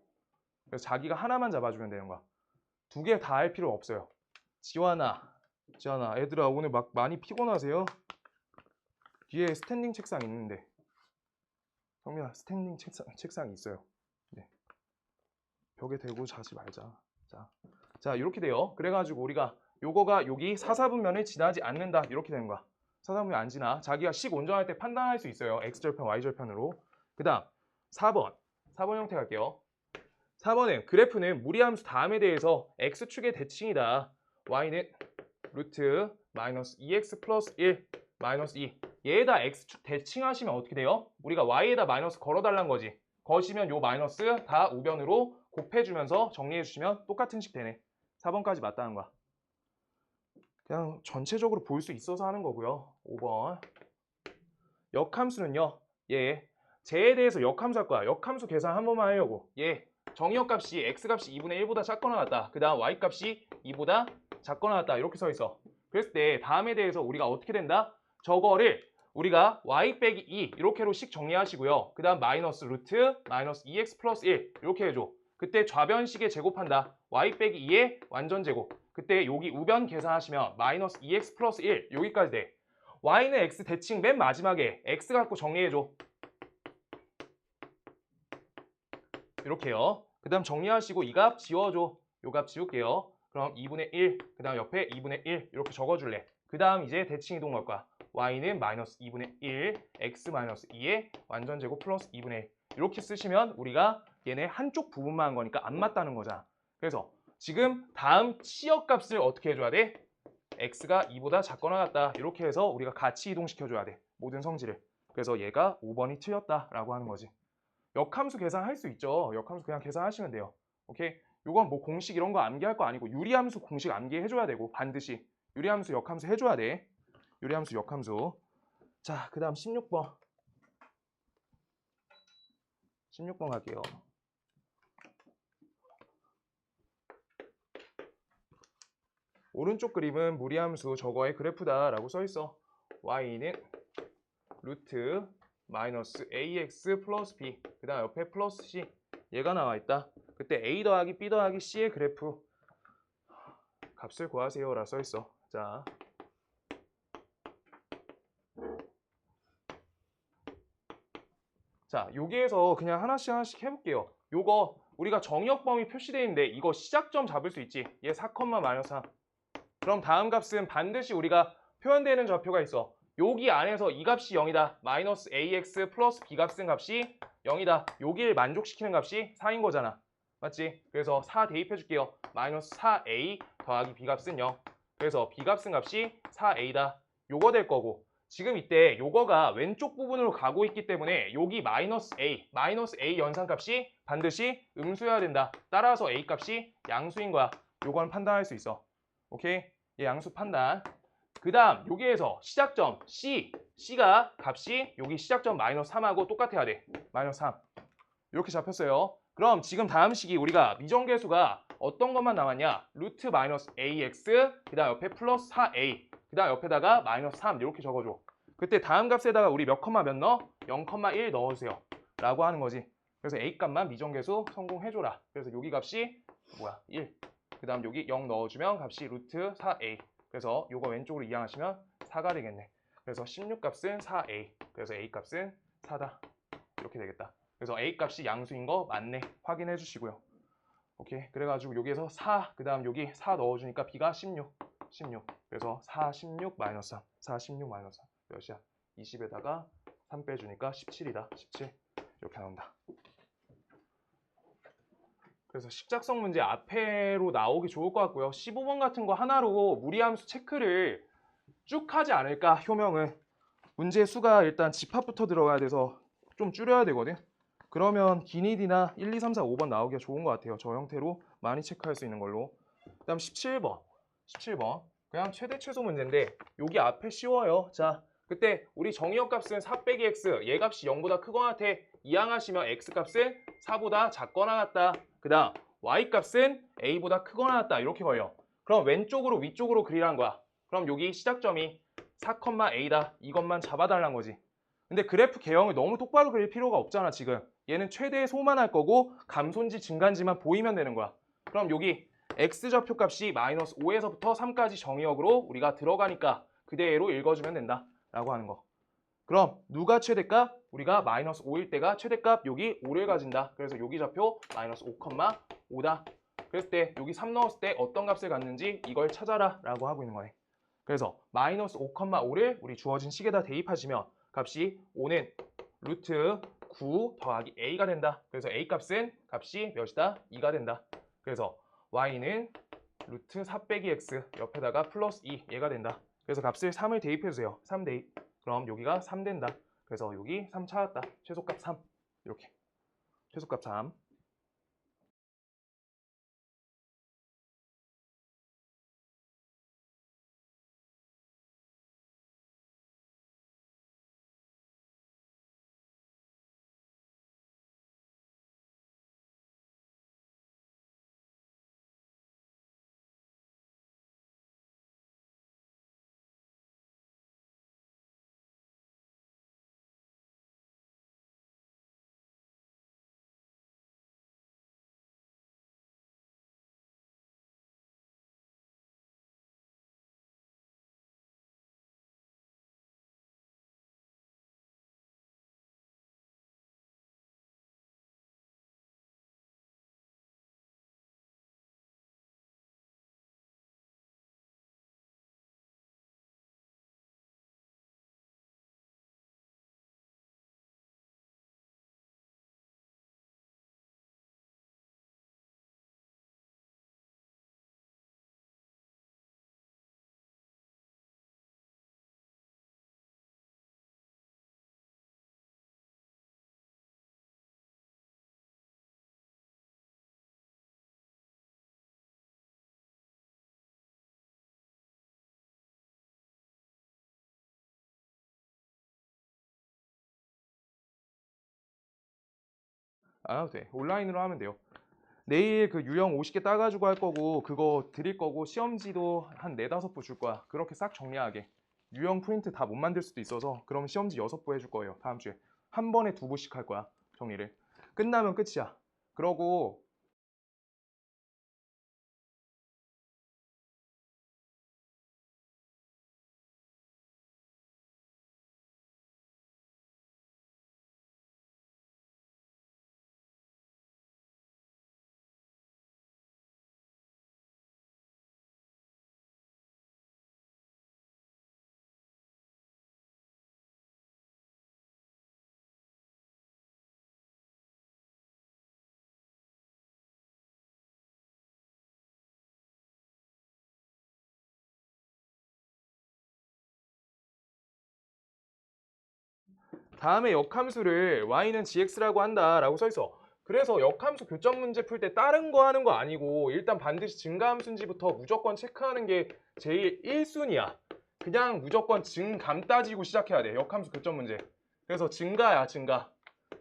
그래서 자기가 하나만 잡아주면 되는 거야. 두 개 다 할 필요 없어요. 지환아, 애들아 오늘 막 많이 피곤하세요? 뒤에 스탠딩 책상 있는데. 성민아, 스탠딩 책상이 있어요. 네. 벽에 대고 자지 말자. 자, 이렇게 돼요. 그래가지고 우리가 요거가 여기 사사분면을 지나지 않는다. 이렇게 되는 거야. 사사분면 안 지나. 자기가 식 온전할 때 판단할 수 있어요. x절편, y절편으로. 그 다음 4번 형태 갈게요. 4번은 그래프는 무리함수 다음에 대해서 x축의 대칭이다. y는 루트 마이너스 2x 플러스 1 마이너스 2. 얘에다 x축 대칭하시면 어떻게 돼요? 우리가 y에다 마이너스 걸어달라는 거지. 거시면 요 마이너스 다 우변으로 곱해주면서 정리해주시면 똑같은 식 되네. 4번까지 맞다는 거야. 그냥 전체적으로 볼 수 있어서 하는 거고요. 5번 역함수는요. 쟤에 대해서 역함수 할 거야. 역함수 계산 한 번만 하려고. 정의역 값이 x값이 2분의 1보다 작거나 같다. 그 다음 y값이 2보다 작거나 같다. 이렇게 써 있어. 그랬을 때 다음에 대해서 우리가 어떻게 된다? 저거를 우리가 y 빼기 2 이렇게로 식 정리하시고요. 그 다음 마이너스 루트 마이너스 2x 플러스 1 이렇게 해줘. 그때 좌변식에 제곱한다. y 빼기 2의 완전 제곱. 그때 여기 우변 계산하시면 마이너스 2x 플러스 1 여기까지 돼. y는 x 대칭 맨 마지막에 x 갖고 정리해줘. 이렇게요. 그 다음 정리하시고 이 값 지워줘. 요 값 지울게요. 그럼 2분의 1, 그 다음 옆에 2분의 1 이렇게 적어줄래. 그 다음 이제 대칭 이동 갈 거야. y는 마이너스 2분의 1, x 마이너스 2의 완전제곱 플러스 2분의 1 이렇게 쓰시면 우리가 얘네 한쪽 부분만 한 거니까 안 맞다는 거잖아. 그래서 지금 다음 치역값을 어떻게 해줘야 돼? x가 2보다 작거나 같다. 이렇게 해서 우리가 같이 이동시켜줘야 돼. 모든 성질을. 그래서 얘가 5번이 틀렸다라고 하는 거지. 역함수 계산할 수 있죠. 역함수 그냥 계산하시면 돼요. 오케이? 요건 뭐 공식 이런 거 암기할 거 아니고 유리함수 공식 암기해줘야 되고 반드시 유리함수 역함수 해줘야 돼. 유리함수 역함수. 자, 그 다음 16번. 16번 갈게요. 오른쪽 그림은 무리함수 저거의 그래프다라고 써있어. y는 루트 마이너스 ax 플러스 b 그 다음 옆에 플러스 c 얘가 나와있다. 그때 a 더하기 b 더하기 c의 그래프 값을 구하세요 라 써있어. 자, 여기에서 그냥 하나씩 해볼게요. 요거 우리가 정의역 범위 표시되어 있는데 이거 시작점 잡을 수 있지. 얘 4, 마이너스 3. 그럼 다음 값은 반드시 우리가 표현되는 좌표가 있어. 여기 안에서 이 값이 0이다. 마이너스 ax 플러스 b 값은 값이 0이다. 여기를 만족시키는 값이 4인 거잖아. 맞지? 그래서 4 대입해 줄게요. 마이너스 4a 더하기 b 값은 0. 그래서 b 값은 값이 4a다. 요거 될 거고. 지금 이때 요거가 왼쪽 부분으로 가고 있기 때문에 여기 마이너스 a 연산값이 반드시 음수여야 된다. 따라서 a 값이 양수인 거야. 요건 판단할 수 있어. 오케이? 얘 양수 판단. 그 다음 여기에서 시작점 C가 값이 여기 시작점 마이너스 3하고 똑같아야 돼. 마이너스 3. 이렇게 잡혔어요. 그럼 지금 다음 식이 우리가 미정계수가 어떤 것만 남았냐? 루트 마이너스 ax 그 다음 옆에 플러스 4a 그 다음 옆에다가 마이너스 3 이렇게 적어줘. 그때 다음 값에다가 우리 몇 컴마 몇 넣어? 0,1 넣어주세요 라고 하는 거지. 그래서 a 값만 미정계수 성공해줘라. 그래서 여기 값이 1. 그 다음 여기 0 넣어주면 값이 루트 4a. 그래서 요거 왼쪽으로 이항하시면 4가 되겠네. 그래서 16 값은 4a. 그래서 a 값은 4다. 이렇게 되겠다. 그래서 a 값이 양수인 거 맞네. 확인해 주시고요. 오케이. 그래가지고 여기에서 4, 그 다음 여기 4 넣어주니까 b가 16. 그래서 4, 16, 마이너스 3. 4, 16, 마이너스 3. 몇이야? 20에다가 3 빼주니까 17이다. 17. 이렇게 나온다. 그래서 식작성 문제 앞에로 나오기 좋을 것 같고요. 15번 같은 거 하나로 무리함수 체크를 쭉 하지 않을까, 효명은. 문제 수가 일단 집합부터 들어가야 돼서 좀 줄여야 되거든. 그러면 기니디나 1, 2, 3, 4, 5번 나오기가 좋은 것 같아요. 저 형태로 많이 체크할 수 있는 걸로. 그 다음 17번. 그냥 최대 최소 문제인데 여기 앞에 쉬워요. 자, 그때 우리 정의역 값은 4 빼기 x, 얘 값이 0보다 크거나 같아. 이항하시면 x 값은 4보다 작거나 같다. 그 다음 y 값은 a보다 크거나 같다. 이렇게 걸려. 그럼 왼쪽으로 위쪽으로 그리란 거야. 그럼 여기 시작점이 4, a다. 이것만 잡아달란 거지. 근데 그래프 개형을 너무 똑바로 그릴 필요가 없잖아 지금. 얘는 최대의 소만할 거고 감소인지 증가인지만 보이면 되는 거야. 그럼 여기 x좌표 값이 마이너스 5에서부터 3까지 정의역으로 우리가 들어가니까 그대로 읽어주면 된다 라고 하는 거. 그럼 누가 최대값? 우리가 마이너스 5일 때가 최대값 여기 5를 가진다. 그래서 여기 좌표 마이너스 5,5다. 그랬을 때 여기 3 넣었을 때 어떤 값을 갖는지 이걸 찾아라 라고 하고 있는 거네. 그래서 마이너스 5,5를 우리 주어진 식에다 대입하시면 값이 5는 루트 9 더하기 a가 된다. 그래서 a 값은 값이 몇이다? 2가 된다. 그래서 y는 루트 4 빼기 x 옆에다가 플러스 2 얘가 된다. 그래서 값을 3을 대입해주세요. 3 대입. 그럼 여기가 3 된다. 그래서 여기 3 찾았다. 최소값 3. 이렇게. 최소값 3. 안 와도 돼. 온라인으로 하면 돼요. 내일 그 유형 50개 따가지고 할 거고 그거 드릴 거고 시험지도 한 4-5부 줄 거야. 그렇게 싹 정리하게. 유형 프린트 다 못 만들 수도 있어서 그럼 시험지 6부 해줄 거예요. 다음 주에. 한 번에 2부씩 할 거야. 정리를. 끝나면 끝이야. 그러고 다음에 역함수를 y는 gx라고 한다라고 써 있어. 그래서 역함수 교점 문제 풀 때 다른 거 하는 거 아니고 일단 반드시 증가함수인지부터 무조건 체크하는 게 제일 1순위야. 그냥 무조건 증감 따지고 시작해야 돼. 역함수 교점 문제. 그래서 증가야, 증가.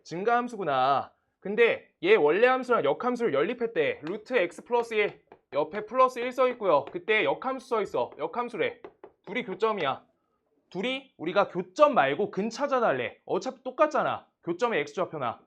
증가함수구나. 근데 얘 원래 함수랑 역함수를 연립했대. 루트 x 플러스 1 옆에 플러스 1 써 있고요. 그때 역함수 써 있어. 역함수래. 둘이 교점이야. 둘이 우리가 교점 말고 근 찾아달래. 어차피 똑같잖아. 교점의 x좌표나.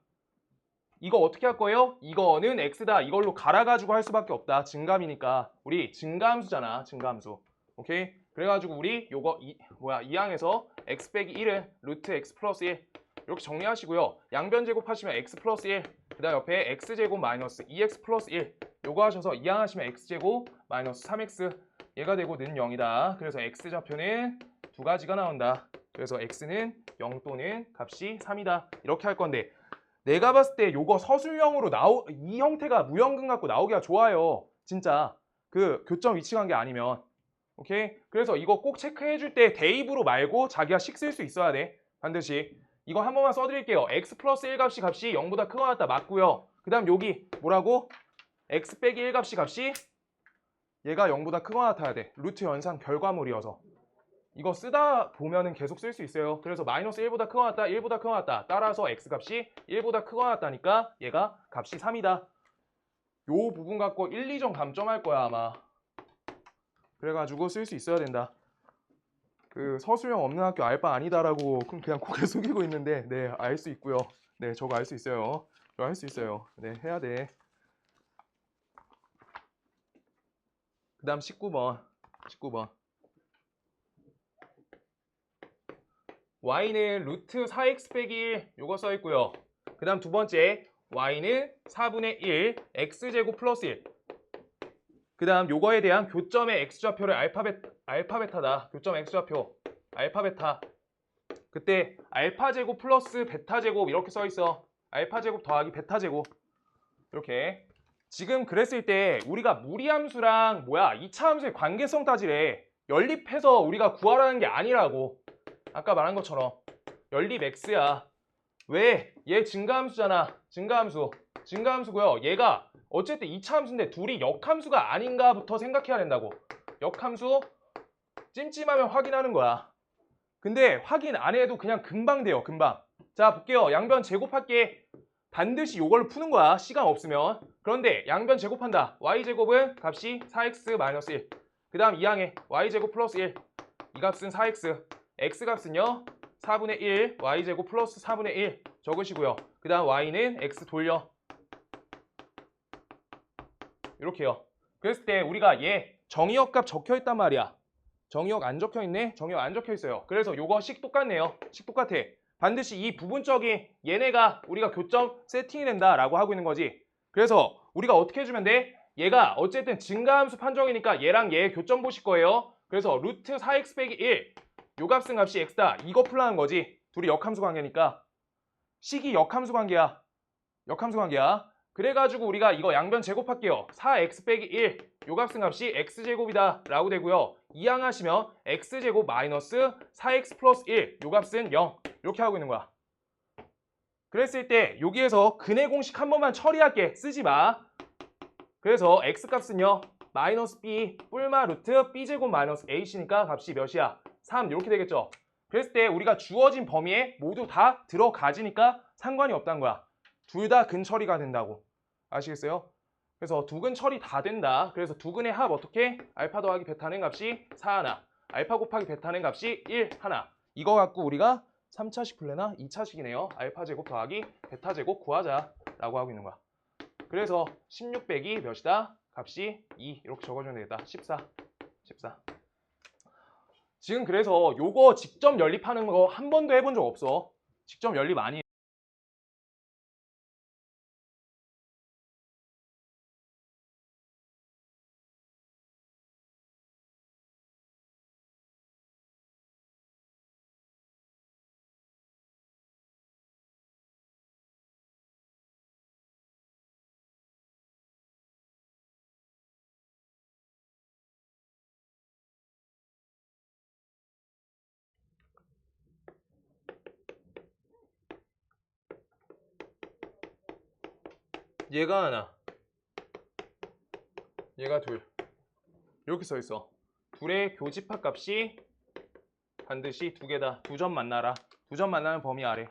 이거 어떻게 할 거예요? 이거는 x다. 이걸로 갈아가지고 할 수밖에 없다. 증감이니까. 우리 증가함수잖아. 증가함수. 오케이? 그래가지고 우리 요거 이 항에서 x 빼기 1은 루트 x 플러스 1 이렇게 정리하시고요. 양변 제곱하시면 x 플러스 1 그 다음 옆에 x제곱 마이너스 2x 플러스 1 요거 하셔서 이 항 하시면 x제곱 마이너스 3x 얘가 되고 는 0이다. 그래서 x좌표는 두 가지가 나온다. 그래서 x는 0 또는 값이 3이다. 이렇게 할 건데 내가 봤을 때 요거 서술형으로 이 형태가 무형근 갖고 나오기가 좋아요. 진짜 그 교점 위치 관계 아니면. 오케이? 그래서 이거 꼭 체크해 줄 때 대입으로 말고 자기가 식 쓸 수 있어야 돼. 반드시. 이거 한 번만 써드릴게요. x 플러스 1 값이 0보다 크거나 같다. 맞고요. 그 다음 여기 뭐라고? x 빼기 1 값이 얘가 0보다 크거나 같아야 돼. 루트 연산 결과물이어서. 이거 쓰다 보면은 계속 쓸 수 있어요. 그래서 마이너스 1보다 크거나 같다, 1보다 크거나 같다. 따라서 x 값이 1보다 크거나 같다니까 얘가 값이 3이다. 요 부분 갖고 1, 2점 감점할 거야 아마. 그래가지고 쓸 수 있어야 된다. 그 서술형 없는 학교 알바 아니다라고 그냥 고개 숙이고 있는데 네, 알 수 있고요. 네, 저거 알 수 있어요. 저거 할 수 있어요. 네, 해야 돼. 그 다음 19번. y는 루트 4x 빼기 1 요거 써있고요. 그 다음 두 번째 y는 4분의 1 x제곱 플러스 1 그 다음 요거에 대한 교점의 x좌표를 알파베타다. 교점 x좌표 알파베타. 그때 알파제곱 플러스 베타제곱 이렇게 써있어. 알파제곱 더하기 베타제곱 이렇게. 지금 그랬을 때 우리가 무리함수랑 2차 함수의 관계성 따지래. 연립해서 우리가 구하라는 게 아니라고. 아까 말한 것처럼 연립 x야. 왜? 얘 증가함수잖아. 증가함수고요. 얘가 어쨌든 2차 함수인데 둘이 역함수가 아닌가부터 생각해야 된다고. 역함수 찜찜하면 확인하는 거야. 근데 확인 안 해도 그냥 금방 돼요. 금방. 자 볼게요. 양변 제곱할게. 반드시 이걸로 푸는 거야. 시간 없으면. 그런데 양변 제곱한다. y제곱은 값이 4x-1 그 다음 2항에 y제곱 플러스 1 이 값은 4x x값은요 4분의 1 y제곱 플러스 4분의 1 적으시고요. 그 다음 y는 x 돌려. 이렇게요. 그랬을 때 우리가 얘 정의역값 적혀있단 말이야. 정의역 안 적혀있네? 정의역 안 적혀있어요. 그래서 요거 식 똑같네요. 식 똑같아. 반드시 이 부분적인 얘네가 우리가 교점 세팅이 된다라고 하고 있는 거지. 그래서 우리가 어떻게 해주면 돼? 얘가 어쨌든 증가함수 판정이니까 얘랑 얘 교점 보실 거예요. 그래서 루트 4x 빼기 1 요 값은 값이 x다. 이거 풀라는 거지. 둘이 역함수 관계니까. 식이 역함수 관계야. 그래가지고 우리가 이거 양변 제곱할게요. 4x 빼기 1 요 값은 값이 x제곱이다 라고 되고요. 이항하시면 x제곱 마이너스 4x 플러스 1 요 값은 0 이렇게 하고 있는 거야. 그랬을 때 여기에서 근의 공식 한 번만 처리할게. 쓰지 마. 그래서 x값은요 마이너스 b 뿔마 루트 b제곱 마이너스 h니까 값이 몇이야? 3 이렇게 되겠죠. 그랬을 때 우리가 주어진 범위에 모두 다 들어가지니까 상관이 없다는 거야. 둘 다 근 처리가 된다고. 아시겠어요? 그래서 두 근 처리 다 된다. 그래서 두 근의 합 어떻게? 알파 더하기 베타는 값이 4 하나. 알파 곱하기 베타는 값이 1 하나. 이거 갖고 우리가 3차식 풀래나 2차식이네요. 알파 제곱 더하기 베타 제곱 구하자라고 하고 있는 거야. 그래서 16 빼기 몇이다? 값이 2 이렇게 적어주면 되겠다. 14. 지금 그래서 요거 직접 연립하는 거 한 번도 해본 적 없어. 직접 연립 많이 얘가 하나, 얘가 둘. 이렇게 써 있어. 둘의 교집합 값이 반드시 두 개다. 두 점 만나라. 두 점 만나는 범위 아래.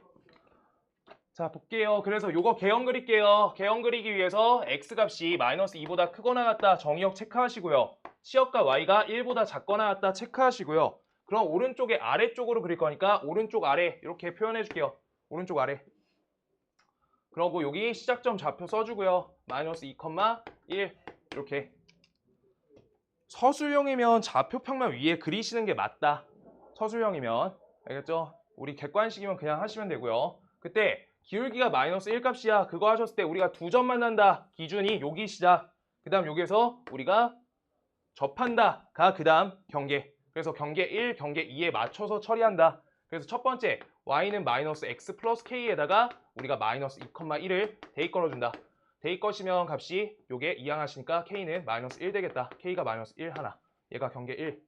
자, 볼게요. 그래서 요거 개형 그릴게요. 개형 그리기 위해서 x값이 마이너스 2보다 크거나 같다. 정의역 체크하시고요. 시역과 y가 1보다 작거나 같다. 체크하시고요. 그럼 오른쪽에 아래쪽으로 그릴 거니까 오른쪽 아래 이렇게 표현해 줄게요. 오른쪽 아래. 그러고 여기 시작점 좌표 써주고요. 마이너스 2,1 이렇게. 서술형이면 좌표 평면 위에 그리시는 게 맞다. 서술형이면. 알겠죠? 우리 객관식이면 그냥 하시면 되고요. 그때 기울기가 마이너스 1 값이야. 그거 하셨을 때 우리가 두 점 만난다. 기준이 여기 시작. 그 다음 여기에서 우리가 접한다가 그 다음 경계. 그래서 경계 1, 경계 2에 맞춰서 처리한다. 그래서 첫 번째 y는 마이너스 x 플러스 k에다가 우리가 마이너스 2,1을 대입 걸어준다. 대입 거시면 값이 요게 이항하시니까 k는 마이너스 1 되겠다. k가 마이너스 1 하나. 얘가 경계 1.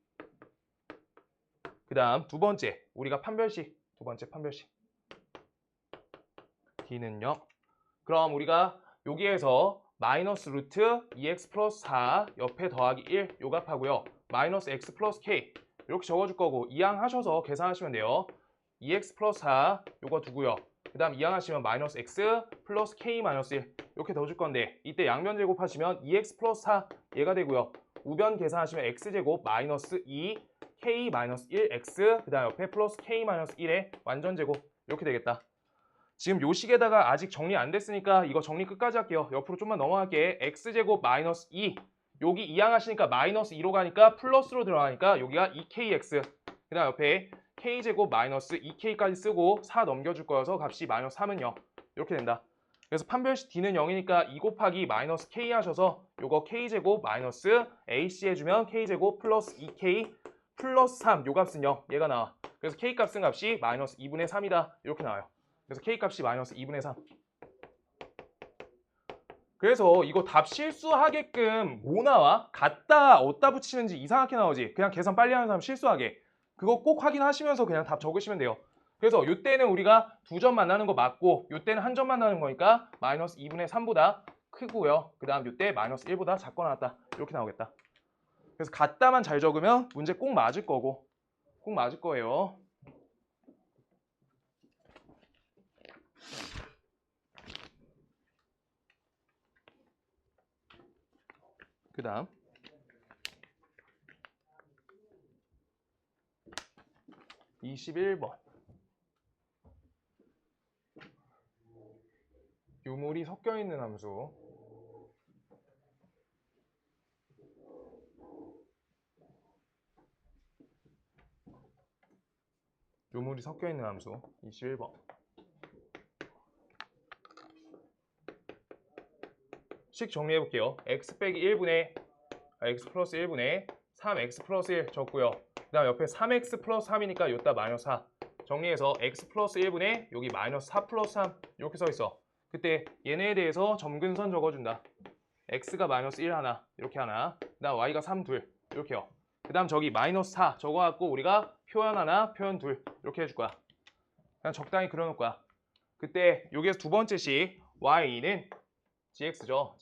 그 다음 두 번째 우리가 판별식. 두 번째 판별식. d는 0. 그럼 우리가 여기에서 마이너스 루트 2x 플러스 4 옆에 더하기 1 요값하고요. 마이너스 x 플러스 k 이렇게 적어줄 거고 이항하셔서 계산하시면 돼요. 2x 플러스 4 요거 두고요. 그 다음 이항하시면 마이너스 x 플러스 k 마이너스 1 이렇게 넣어줄 건데 이때 양변 제곱하시면 2x 플러스 4 얘가 되고요. 우변 계산하시면 x제곱 마이너스 2 k 마이너스 1 x 그 다음 옆에 플러스 k 마이너스 1의 완전 제곱 이렇게 되겠다. 지금 요 식에다가 아직 정리 안 됐으니까 이거 정리 끝까지 할게요. 옆으로 좀만 넘어갈게. x제곱 마이너스 2 여기 이항하시니까 마이너스 2로 가니까 플러스로 들어가니까 여기가 2kx 그 다음 옆에 k제곱 마이너스 2k까지 쓰고 4 넘겨줄 거여서 값이 마이너스 3은 0 이렇게 된다. 그래서 판별식 d는 0이니까 2 곱하기 마이너스 k 하셔서 요거 k제곱 마이너스 ac 해주면 k제곱 플러스 2k 플러스 3 요 값은 0 얘가 나와. 그래서 k 값은 값이 마이너스 2분의 3이다 이렇게 나와요. 그래서 k 값이 마이너스 2분의 3. 그래서 이거 답 실수하게끔 뭐 나와? 같다, 어디다 붙이는지 이상하게 나오지. 그냥 계산 빨리 하는 사람 실수하게. 그거 꼭 확인하시면서 그냥 답 적으시면 돼요. 그래서 이때는 우리가 두 점 만나는 거 맞고 이때는 한 점 만나는 거니까 마이너스 2분의 3보다 크고요. 그 다음 이때 마이너스 1보다 작거나 같다. 이렇게 나오겠다. 그래서 같다만 잘 적으면 문제 꼭 맞을 거고 꼭 맞을 거예요. 그 다음 21번 유물이 섞여 있는 함수. 유물이 섞여 있는 함수 21번. 식 정리해 볼게요. x 빼기 1분의 x 플러스 1분의 3x 플러스 1 적고요. 그 다음 옆에 3x 플러스 3이니까 여기다 마이너스 4 정리해서 x 플러스 1분의 여기 마이너스 4 플러스 3 이렇게 써 있어. 그때 얘네에 대해서 점근선 적어준다. x가 마이너스 1 하나 이렇게 하나 그 다음 y가 3 둘 이렇게요. 그 다음 저기 마이너스 4 적어갖고 우리가 표현 하나 표현 둘 이렇게 해줄 거야. 그냥 적당히 그려놓을 거야. 그때 여기에서 두 번째 식 y는 gx죠.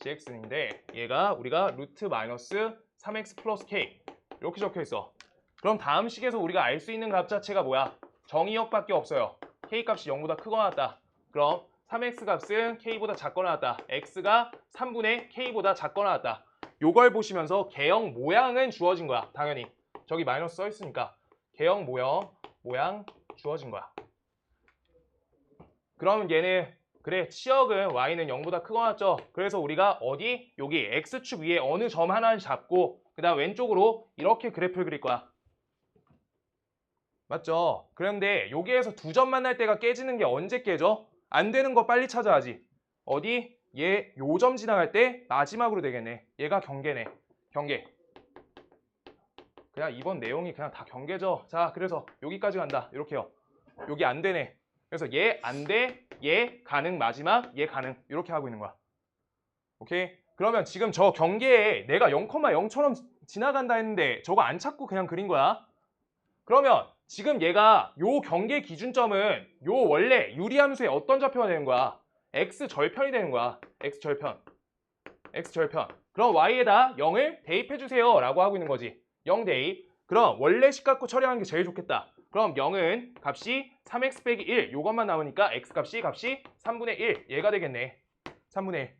gx인데 얘가 우리가 루트 마이너스 3x 플러스 k 이렇게 적혀 있어. 그럼 다음 식에서 우리가 알 수 있는 값 자체가 뭐야? 정의역밖에 없어요. k 값이 0보다 크거나 같다. 그럼 3x 값은 k보다 작거나 같다. x가 3분의 k보다 작거나 같다. 요걸 보시면서 개형 모양은 주어진 거야. 당연히. 저기 마이너스 써 있으니까. 개형 모양 주어진 거야. 그럼 얘는 그래 치역은 y는 0보다 크거나 같죠. 그래서 우리가 어디? 여기 x축 위에 어느 점 하나를 잡고 그 다음 왼쪽으로 이렇게 그래프를 그릴 거야. 맞죠? 그런데 여기에서 두 점 만날 때가 깨지는 게 언제 깨져? 안 되는 거 빨리 찾아야지. 어디? 얘 요 점 지나갈 때 마지막으로 되겠네. 얘가 경계네. 경계. 그냥 이번 내용이 그냥 다 경계죠. 자, 그래서 여기까지 간다. 이렇게요. 여기 안 되네. 그래서 얘 안 돼, 얘 가능 마지막, 얘 가능. 이렇게 하고 있는 거야. 오케이? 그러면 지금 저 경계에 내가 0,0처럼 지나간다 했는데 저거 안 찾고 그냥 그린 거야. 그러면 지금 얘가 요 경계 기준점은 요 원래 유리함수의 어떤 좌표가 되는 거야? x절편이 되는 거야. x절편. x절편. 그럼 y에다 0을 대입해주세요 라고 하고 있는 거지. 0 대입. 그럼 원래 식 갖고 처리하는 게 제일 좋겠다. 그럼 0은 값이 3x 빼기 1 요것만 남으니까 x 값이 3분의 1 얘가 되겠네. 3분의 1.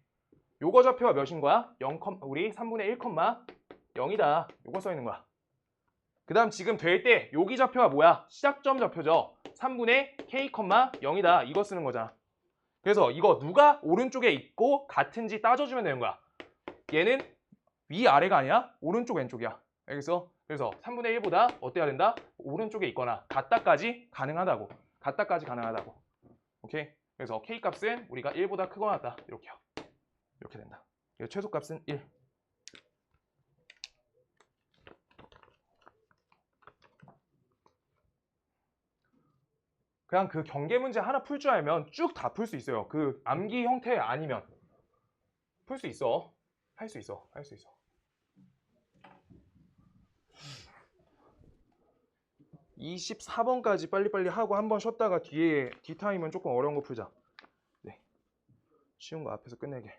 요거 좌표가 몇인 거야? 0, 우리 3분의 1, 0이다. 요거 써 있는 거야. 그 다음 지금 될 때 여기 좌표가 뭐야? 시작점 좌표죠. 3분의 k, 0이다. 이거 쓰는 거잖아. 그래서 이거 누가 오른쪽에 있고 같은지 따져주면 되는 거야. 얘는 위아래가 아니야? 오른쪽 왼쪽이야. 알겠어? 그래서 3분의 1보다 어때야 된다? 오른쪽에 있거나 같다까지 가능하다고. 같다까지 가능하다고. 오케이? 그래서 k 값은 우리가 1보다 크거나 같다. 이렇게요. 이렇게 된다. 최소값은 1. 그냥 그 경계 문제 하나 풀 줄 알면 쭉 다 풀 수 있어요. 그 암기 형태 아니면 풀 수 있어. 할 수 있어. 할 수 있어. (24번까지) 빨리빨리 하고 한번 쉬었다가 뒤에 뒷타임은 조금 어려운 거 풀자. 네, 쉬운 거 앞에서 끝내게.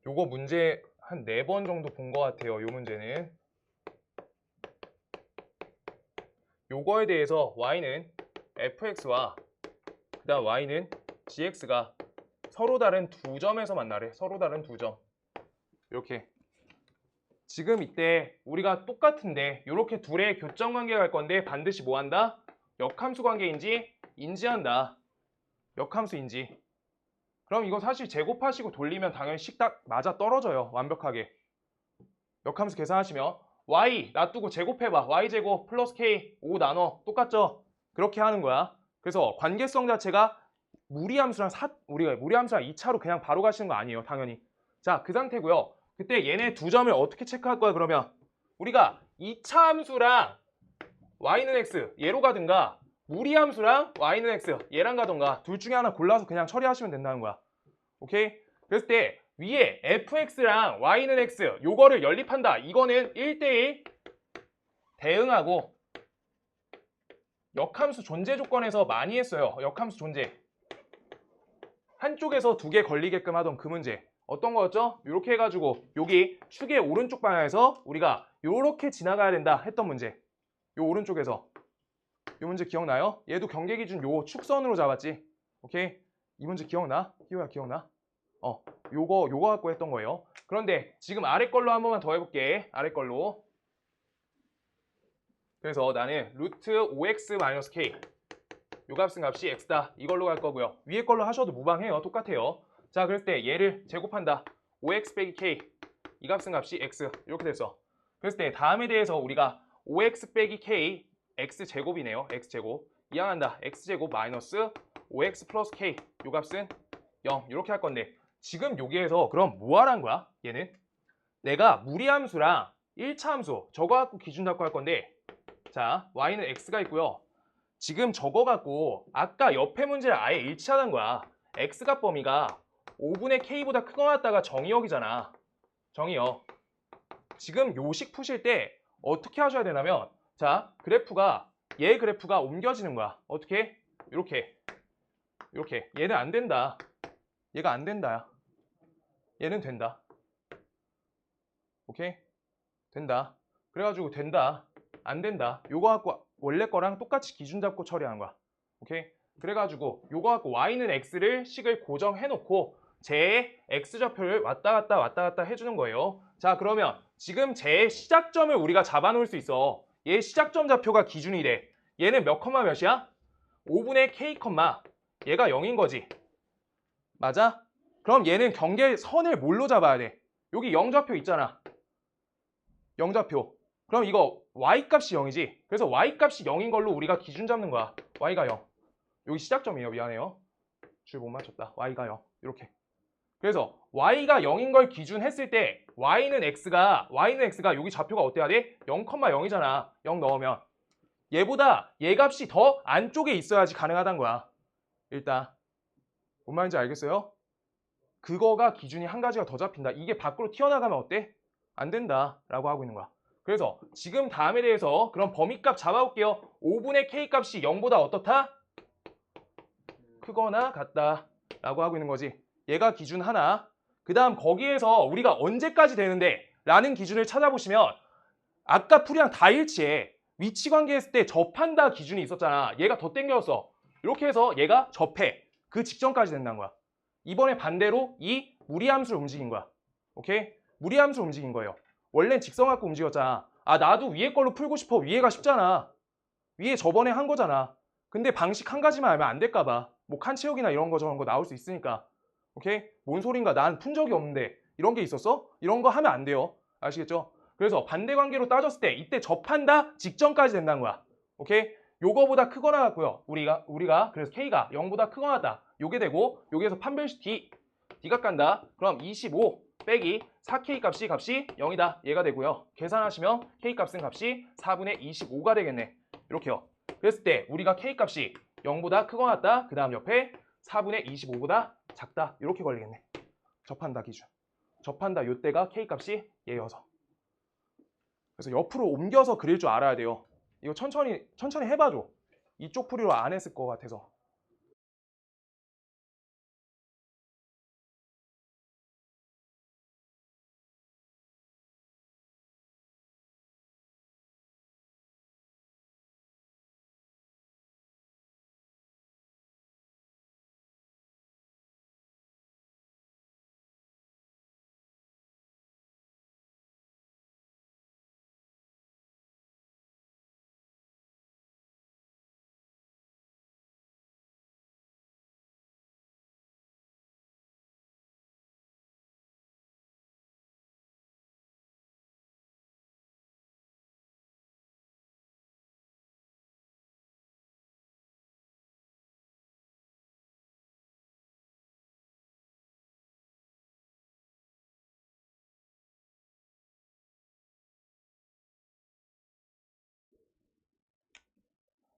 요거 문제 한 4번 정도 본 것 같아요. 요 문제는. 요거에 대해서 y는 fx와 그 다음 y는 gx가 서로 다른 두 점에서 만나래. 서로 다른 두 점. 이렇게. 지금 이때 우리가 똑같은데 이렇게 둘의 교점 관계가 갈 건데 반드시 뭐 한다? 역함수 관계인지 인지한다. 역함수인지. 그럼 이거 사실 제곱하시고 돌리면 당연히 식딱 맞아 떨어져요. 완벽하게. 역함수 계산하시면 y 놔두고 제곱해봐. y제곱 플러스 k 5 나눠. 똑같죠? 그렇게 하는 거야. 그래서 관계성 자체가 무리함수랑 우리가 무리함수랑 2차로 그냥 바로 가시는 거 아니에요. 당연히. 자, 그 상태고요. 그때 얘네 두 점을 어떻게 체크할 거야? 그러면 우리가 2차 함수랑 y는 x 얘로 가든가 무리함수랑 y는 x 얘랑 가든가 둘 중에 하나 골라서 그냥 처리하시면 된다는 거야. 오케이? 그랬을 때 위에 fx랑 y는 x 요거를 연립한다. 이거는 1대1 대응하고 역함수 존재 조건에서 많이 했어요. 역함수 존재. 한쪽에서 두 개 걸리게끔 하던 그 문제. 어떤 거였죠? 이렇게 해가지고 여기 축의 오른쪽 방향에서 우리가 이렇게 지나가야 된다 했던 문제. 요 오른쪽에서. 요 문제 기억나요? 얘도 경계 기준 요 축선으로 잡았지. 오케이? 이 문제 기억나? 희호야 기억나? 요거 갖고 했던 거예요. 그런데 지금 아래 걸로 한 번만 더 해볼게. 아래 걸로. 그래서 나는 루트 5x-k 요 값은 값이 x다. 이걸로 갈 거고요. 위에 걸로 하셔도 무방해요. 똑같아요. 자, 그랬을 때 얘를 제곱한다. 5x 빼기 k 이 값은 값이 x 이렇게 됐어. 그랬을 때 다음에 대해서 우리가 5x 빼기 k x제곱이네요. x제곱 이항한다. x제곱 마이너스 5x 플러스 k 요 값은 0 이렇게 할 건데 지금 여기에서 그럼 뭐 하라는 거야? 얘는 내가 무리함수랑 1차 함수 저거 갖고 기준 잡고 할 건데 자 y는 x가 있고요. 지금 저거 갖고 아까 옆에 문제를 아예 일치하는 거야. x값 범위가 5분의 k보다 크거나 같다가 정의역이잖아. 정의역. 지금 요식 푸실 때 어떻게 하셔야 되냐면 자 그래프가 얘 그래프가 옮겨지는 거야. 어떻게? 이렇게. 이렇게. 얘는 안 된다. 얘가 안 된다. 얘는 된다. 오케이? 된다. 그래가지고 된다. 안 된다. 요거 갖고 원래 거랑 똑같이 기준 잡고 처리하는 거야. 오케이? 그래가지고 요거 갖고 y는 x를 식을 고정해놓고 제 x좌표를 왔다 갔다 해주는 거예요. 자, 그러면 지금 제 시작점을 우리가 잡아놓을 수 있어. 얘 시작점 좌표가 기준이래. 얘는 몇 컴마 몇이야? 5분의 k 컴마 얘가 0인 거지. 맞아? 그럼 얘는 경계선을 뭘로 잡아야 돼? 여기 0좌표 있잖아. 0좌표. 그럼 이거 y값이 0이지. 그래서 y값이 0인 걸로 우리가 기준 잡는 거야. y가 0. 여기 시작점이에요. 미안해요. 줄 못 맞췄다. y가 0. 이렇게. 그래서 y가 0인 걸 기준했을 때 y는 x가 여기 좌표가 어때야 돼? 0,0이잖아. 0 넣으면. 얘보다 얘 값이 더 안쪽에 있어야지 가능하다는 거야. 일단. 뭔 말인지 알겠어요? 그거가 기준이 한 가지가 더 잡힌다. 이게 밖으로 튀어나가면 어때? 안 된다 라고 하고 있는 거야. 그래서 지금 다음에 대해서 그럼 범위값 잡아볼게요. 5분의 k 값이 0보다 어떻다? 크거나 같다 라고 하고 있는 거지. 얘가 기준 하나. 그 다음 거기에서 우리가 언제까지 되는데 라는 기준을 찾아보시면 아까 풀이랑 다 일치해. 위치 관계했을 때 접한다 기준이 있었잖아. 얘가 더 땡겨졌어. 이렇게 해서 얘가 접해. 그 직전까지 된다는 거야. 이번에 반대로 이 무리함수를 움직인 거야. 오케이? 무리함수를 움직인 거예요. 원래는 직선 갖고 움직였잖아. 아, 나도 위에 걸로 풀고 싶어. 위에가 쉽잖아. 위에 저번에 한 거잖아. 근데 방식 한 가지만 알면 안 될까 봐. 뭐 칸 채우기나 이런 거 저런 거 나올 수 있으니까. 오케이? 뭔 소린가? 난 푼 적이 없는데. 이런 게 있었어? 이런 거 하면 안 돼요. 아시겠죠? 그래서 반대 관계로 따졌을 때 이때 접한다 직전까지 된다는 거야. 오케이? 요거보다 크거나 같고요. 우리가 그래서 k가 0보다 크거나 같다. 요게 되고 여기에서 판별식 d가 간다. 그럼 25 빼기 4k 값이 0이다. 얘가 되고요. 계산하시면 k 값은 값이 4분의 25가 되겠네. 이렇게요. 그랬을 때 우리가 k 값이 0보다 크거나 같다. 그 다음 옆에 4분의 25보다 작다. 이렇게 걸리겠네. 접한다 기준. 접한다 요때가 k 값이 얘여서. 그래서 옆으로 옮겨서 그릴 줄 알아야 돼요. 이거 천천히 해봐줘. 이쪽 풀이로 안 했을 것 같아서.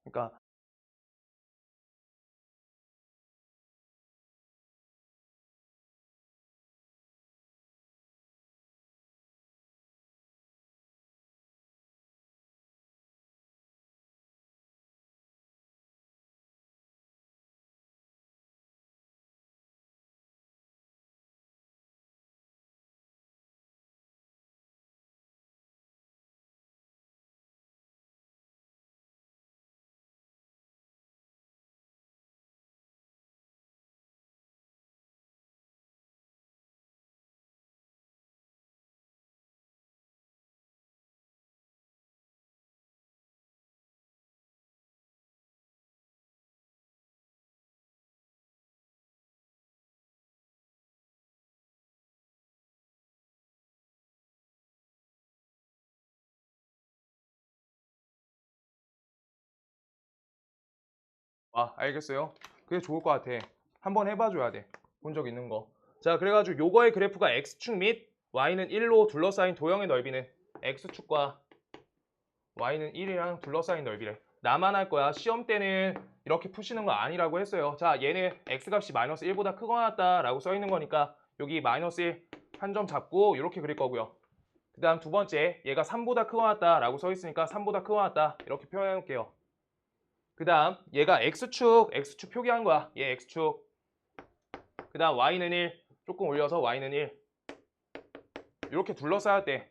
그러니까 알겠어요. 그게 좋을 것 같아. 한번 해봐줘야 돼. 본 적 있는 거. 자, 그래가지고 요거의 그래프가 x축 및 y는 1로 둘러싸인 도형의 넓이는 x축과 y는 1이랑 둘러싸인 넓이래. 나만 할 거야. 시험 때는 이렇게 푸시는 거 아니라고 했어요. 자, 얘는 x값이 마이너스 1보다 크거나 같다라고 써 있는 거니까 여기 마이너스 1 한 점 잡고 이렇게 그릴 거고요. 그 다음 두 번째, 얘가 3보다 크거나 같다라고 써 있으니까 3보다 크거나 같다 이렇게 표현해 놓을게요. 그 다음 얘가 x축 표기한 거야. 얘 x축. 그 다음 y는 1 조금 올려서 y는 1. 이렇게 둘러싸야 돼.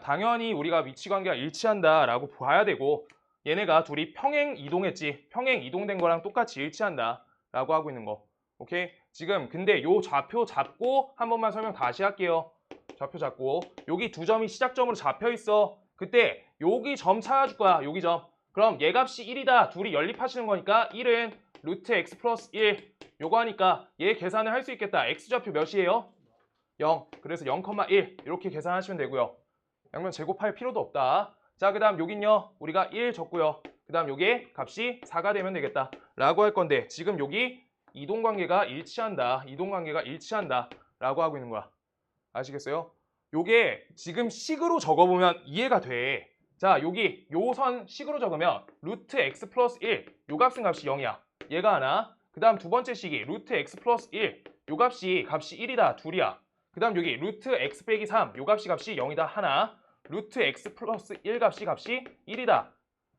당연히 우리가 위치관계가 일치한다라고 봐야 되고 얘네가 둘이 평행 이동했지. 평행 이동된 거랑 똑같이 일치한다라고 하고 있는 거. 오케이? 지금 근데 요 좌표 잡고 한 번만 설명 다시 할게요. 좌표 잡고 여기 두 점이 시작점으로 잡혀 있어. 그때 여기 점 찾아줄 거야. 여기 점. 그럼 얘 값이 1이다. 둘이 연립하시는 거니까 1은 루트 x 플러스 1 요거 하니까 얘 계산을 할 수 있겠다. x좌표 몇이에요? 0. 그래서 0,1 이렇게 계산하시면 되고요. 양면 제곱할 필요도 없다. 자, 그 다음 여긴요. 우리가 1 적고요. 그 다음 여기에 값이 4가 되면 되겠다. 라고 할 건데 지금 여기 이동관계가 일치한다. 이동관계가 일치한다. 라고 하고 있는 거야. 아시겠어요? 요게 지금 식으로 적어보면 이해가 돼. 자, 여기 요 선 식으로 적으면 루트 x 플러스 1 요 값은 값이 0이야. 얘가 하나. 그 다음 두 번째 식이 루트 x 플러스 1 요 값이 1이다. 둘이야. 그 다음 여기 루트 x 빼기 3 요 값이 0이다. 하나. 루트 x 플러스 1 값이 1이다.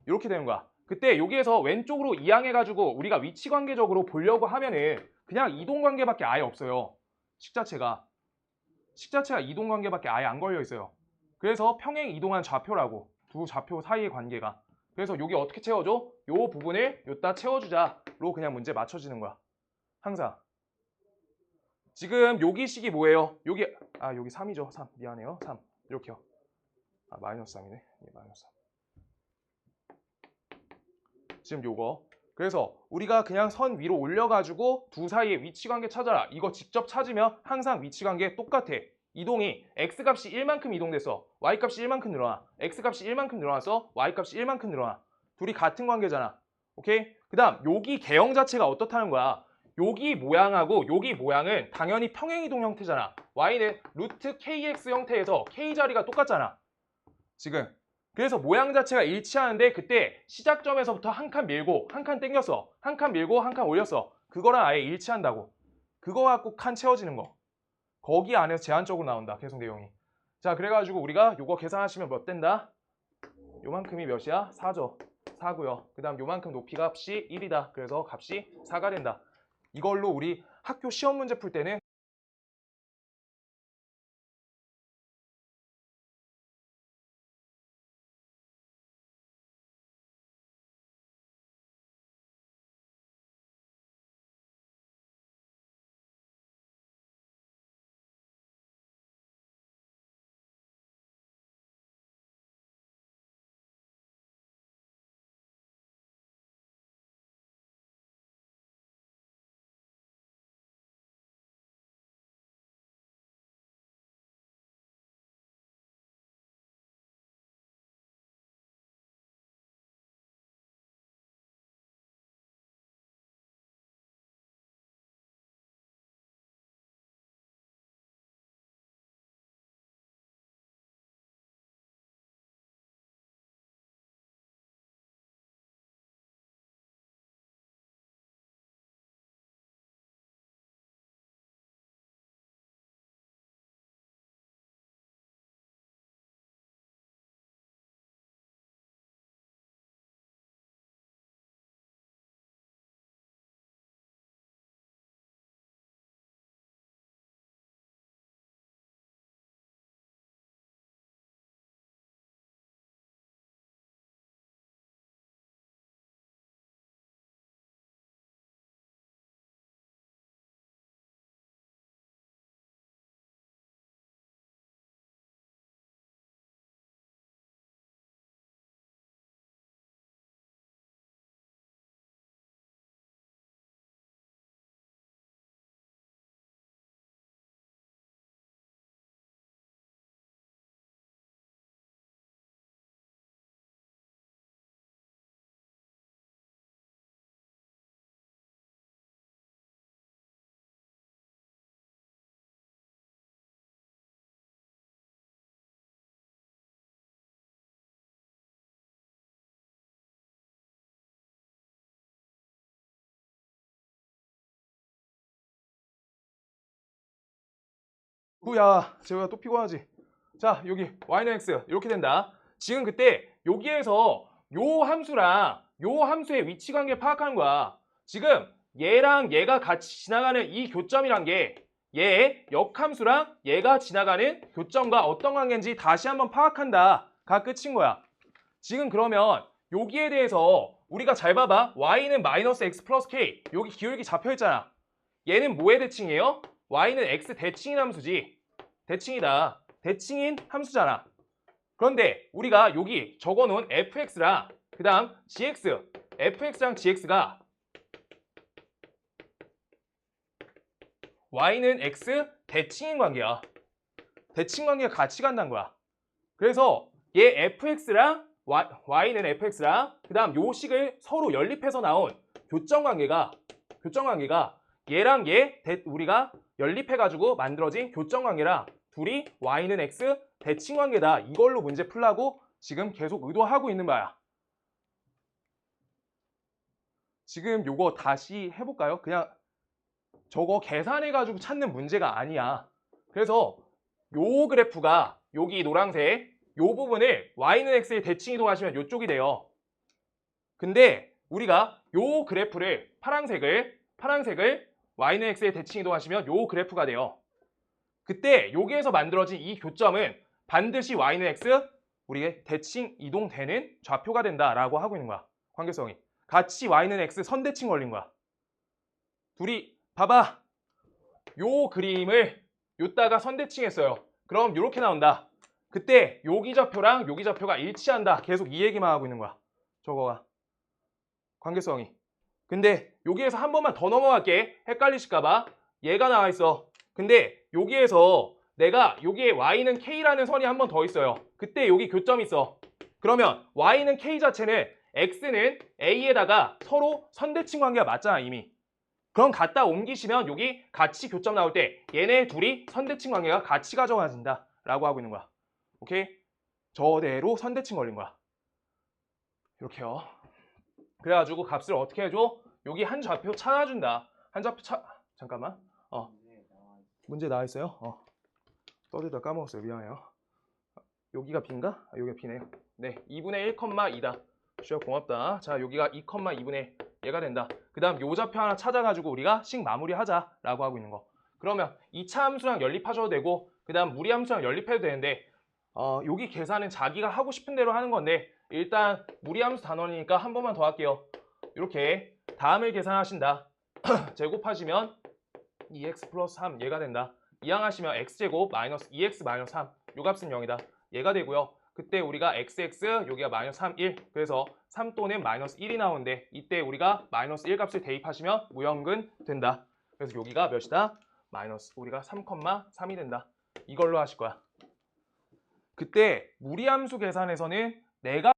이렇게 되는 거야. 그때 여기에서 왼쪽으로 이항해가지고 우리가 위치관계적으로 보려고 하면은 그냥 이동관계밖에 아예 없어요. 식자체가 이동관계밖에 아예 안 걸려 있어요. 그래서 평행 이동한 좌표라고. 두 좌표 사이의 관계가. 그래서 여기 어떻게 채워줘? 요 부분을 요따 채워주자로 그냥 문제 맞춰지는 거야. 항상. 지금 여기 식이 뭐예요? 여기 3이죠. 3. 미안해요. 3. 이렇게요. 마이너스 3이네. 마이너스 3. 지금 요거. 그래서 우리가 그냥 선 위로 올려가지고 두 사이의 위치관계 찾아라. 이거 직접 찾으면 항상 위치관계 똑같아. 이동이 x값이 1만큼 이동됐어. y값이 1만큼 늘어나. x값이 1만큼 늘어났어. y값이 1만큼 늘어나. 둘이 같은 관계잖아. 오케이? 그 다음 여기 개형 자체가 어떻다는 거야. 여기 모양하고 여기 모양은 당연히 평행이동 형태잖아. y는 루트 kx 형태에서 k 자리가 똑같잖아. 지금. 그래서 모양 자체가 일치하는데 그때 시작점에서부터 한 칸 밀고 한 칸 땡겼어. 한 칸 밀고 한 칸 올렸어. 그거랑 아예 일치한다고. 그거 갖고 칸 채워지는 거. 거기 안에서 제한적으로 나온다. 계속 내용이. 자, 그래가지고 우리가 요거 계산하시면 몇 된다? 요만큼이 몇이야? 4죠. 4고요. 그 다음 요만큼 높이 값이 1이다. 그래서 값이 4가 된다. 이걸로 우리 학교 시험 문제 풀 때는 후야 제가 또 피곤하지. 자, 여기 y는 x 이렇게 된다. 지금 그때 여기에서 요 함수랑 요 함수의 위치관계 파악하는 거야. 지금 얘랑 얘가 같이 지나가는 이 교점이란 게 얘의 역함수랑 얘가 지나가는 교점과 어떤 관계인지 다시 한번 파악한다가 끝인 거야. 지금 그러면 여기에 대해서 우리가 잘 봐봐. y는 마이너스 x 플러스 k. 여기 기울기 잡혀있잖아. 얘는 뭐의 대칭이에요? y는 x 대칭인 함수지. 대칭이다. 대칭인 함수잖아. 그런데 우리가 여기 적어놓은 fx랑 그 다음 gx, fx랑 gx가 y는 x 대칭인 관계야. 대칭 관계가 같이 간다는 거야. 그래서 얘 fx랑 y는 fx랑 그 다음 요 식을 서로 연립해서 나온 교점 관계가 얘랑 얘 우리가 연립해가지고 만들어진 교점 관계랑 둘이 y는 x 대칭 관계다. 이걸로 문제 풀라고 지금 계속 의도하고 있는 거야. 지금 요거 다시 해볼까요? 그냥 저거 계산해가지고 찾는 문제가 아니야. 그래서 요 그래프가 여기 노란색 요 부분을 y는 x의 대칭 이동하시면 요쪽이 돼요. 근데 우리가 요 그래프를 파란색을 y는 x의 대칭 이동하시면 요 그래프가 돼요. 그때 여기에서 만들어진 이 교점은 반드시 y는 x 우리의 대칭 이동되는 좌표가 된다라고 하고 있는 거야. 관계성이. 같이 y는 x 선대칭 걸린 거야. 둘이 봐봐. 요 그림을 요따가 선대칭했어요. 그럼 요렇게 나온다. 그때 여기 좌표랑 여기 좌표가 일치한다. 계속 이 얘기만 하고 있는 거야. 저거가. 관계성이. 근데 여기에서 한 번만 더 넘어갈게. 헷갈리실까봐. 얘가 나와 있어. 근데 여기에서 내가 여기에 y는 k라는 선이 한 번 더 있어요. 그때 여기 교점이 있어. 그러면 y는 k 자체는 x는 a에다가 서로 선대칭 관계가 맞잖아 이미. 그럼 갖다 옮기시면 여기 같이 교점 나올 때 얘네 둘이 선대칭 관계가 같이 가져가진다 라고 하고 있는 거야. 오케이? 저대로 선대칭 걸린 거야. 이렇게요. 그래가지고 값을 어떻게 해줘? 여기 한 좌표 찾아준다. 한 좌표 잠깐만. 문제 나와 있어요? 떠들다 까먹었어요. 미안해요. 여기가 B인가? 여기가 B네요. 네, 2분의 1, 2다. 주야 고맙다. 자, 여기가 2, 2분의 1. 얘가 된다. 그 다음 요 좌표 하나 찾아가지고 우리가 식 마무리하자라고 하고 있는 거. 그러면 2차 함수랑 연립하셔도 되고 그 다음 무리 함수랑 연립해도 되는데 여기 계산은 자기가 하고 싶은 대로 하는 건데 일단 무리 함수 단원이니까 한 번만 더 할게요. 이렇게 다음을 계산하신다. 제곱하시면 2x 플러스 3 얘가 된다. 이항하시면 x제곱 마이너스 2x 마이너스 3 요 값은 0이다. 얘가 되고요. 그때 우리가 xx 여기가 마이너스 3, 1 그래서 3 또는 마이너스 1이 나오는데 이때 우리가 마이너스 1 값을 대입하시면 무형근 된다. 그래서 여기가 몇이다? 마이너스 우리가 3,3이 된다. 이걸로 하실 거야. 그때 무리함수 계산에서는 내가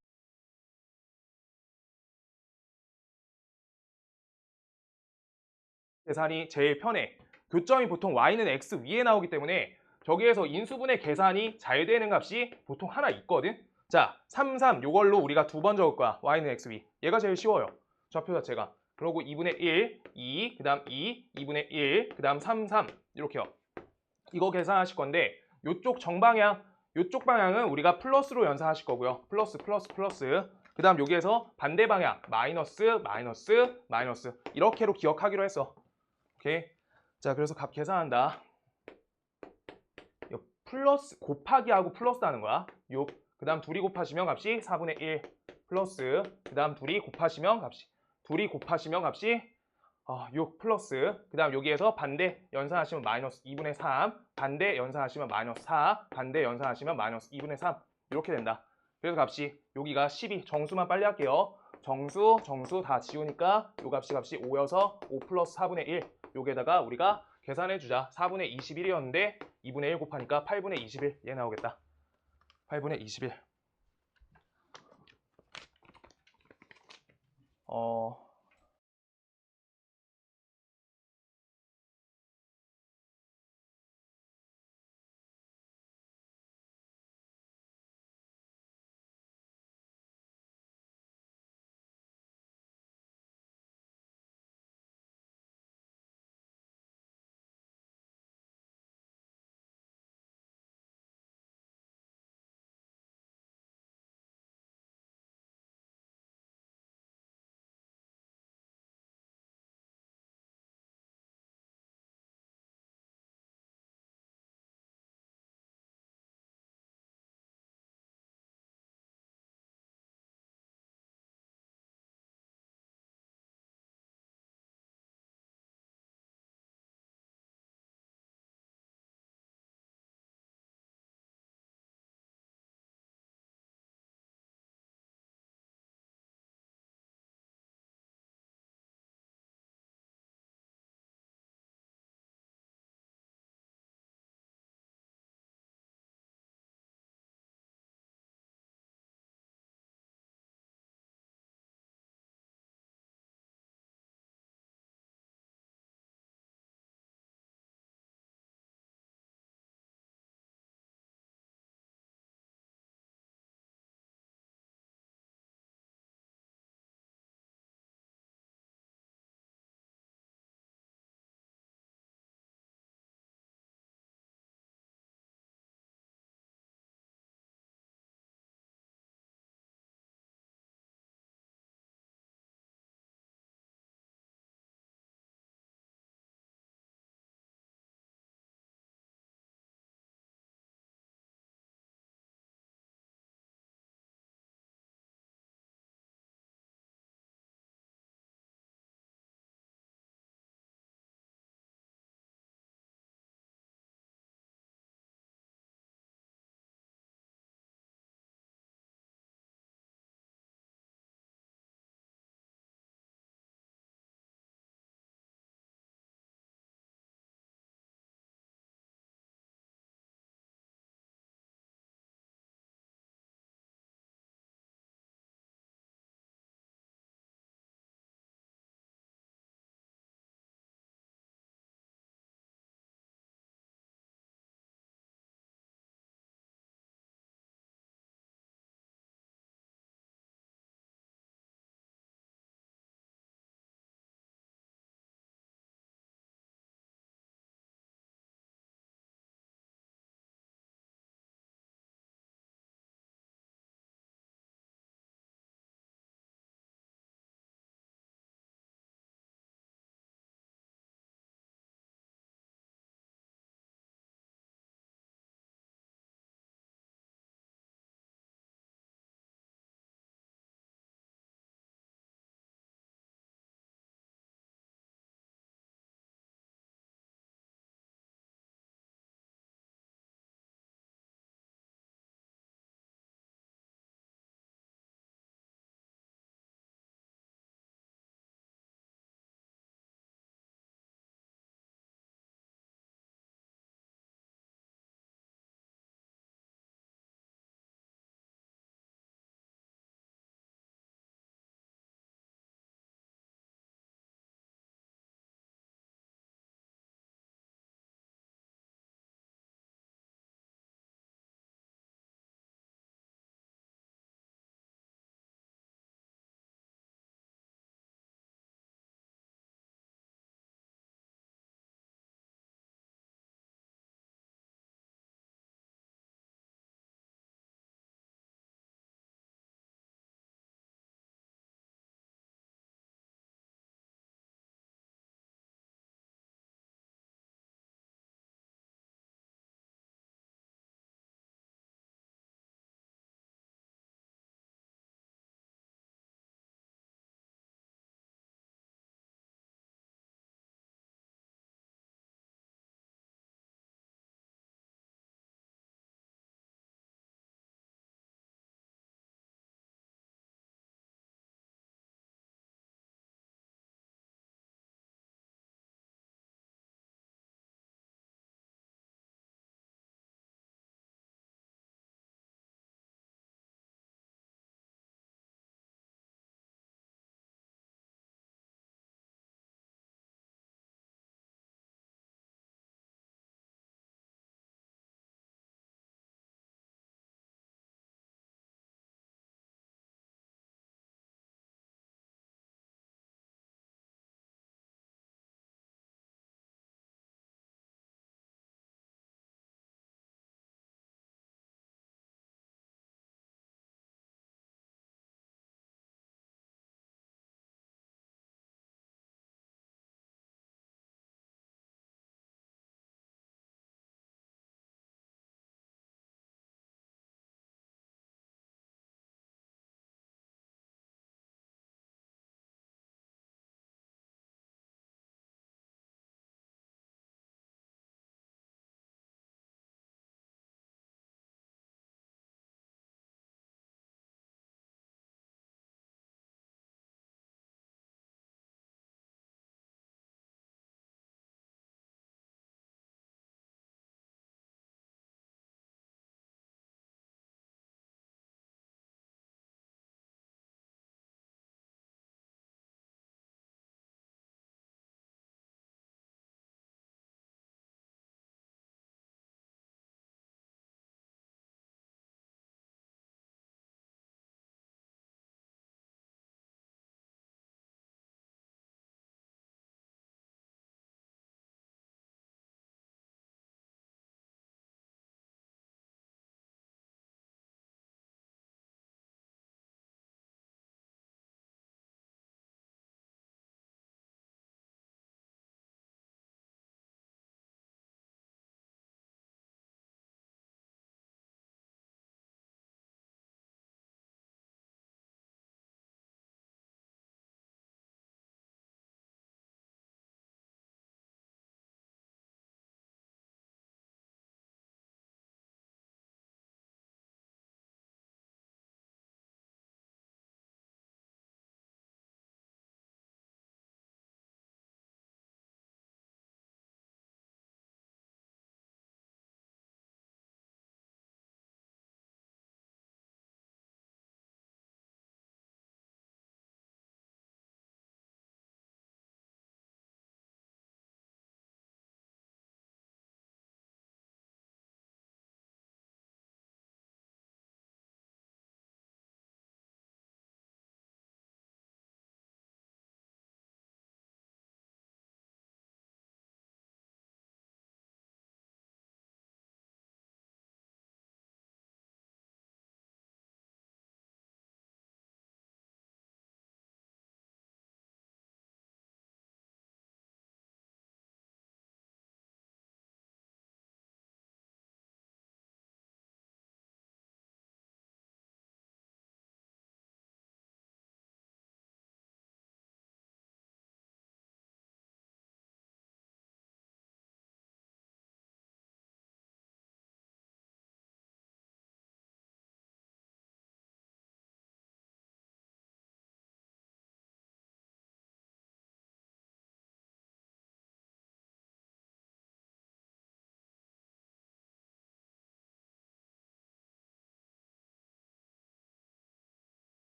계산이 제일 편해. 교점이 보통 y는 x 위에 나오기 때문에 저기에서 인수분해 계산이 잘 되는 값이 보통 하나 있거든. 자, 3, 3 요걸로 우리가 두 번 적을 거야. y는 x 위. 얘가 제일 쉬워요. 좌표 자체가. 그리고 2분의 1, 2, 그 다음 2, 2분의 1, 그 다음 3, 3 이렇게요. 이거 계산하실 건데 요쪽 정방향, 요쪽 방향은 우리가 플러스로 연산하실 거고요. 플러스, 플러스, 플러스. 그 다음 여기에서 반대 방향 마이너스, 마이너스, 마이너스 이렇게로 기억하기로 했어. 오케이. 자, 그래서 값 계산한다. 플러스 곱하기 하고 플러스 하는 거야. 6. 그 다음 둘이 곱하시면 값이 4분의 1 플러스 그 다음 둘이 곱하시면 값이 6 플러스 그 다음 여기에서 반대 연산하시면 마이너스 2분의 3 반대 연산하시면 마이너스 4 반대 연산하시면 마이너스 2분의 3 이렇게 된다. 그래서 값이 여기가 12 정수만 빨리 할게요. 정수 다 지우니까 요 값이 5여서 5 플러스 4분의 1 여기에다가 우리가 계산해주자. 4분의 21이었는데 2분의 1 곱하니까 8분의 21 얘 나오겠다. 8분의 21.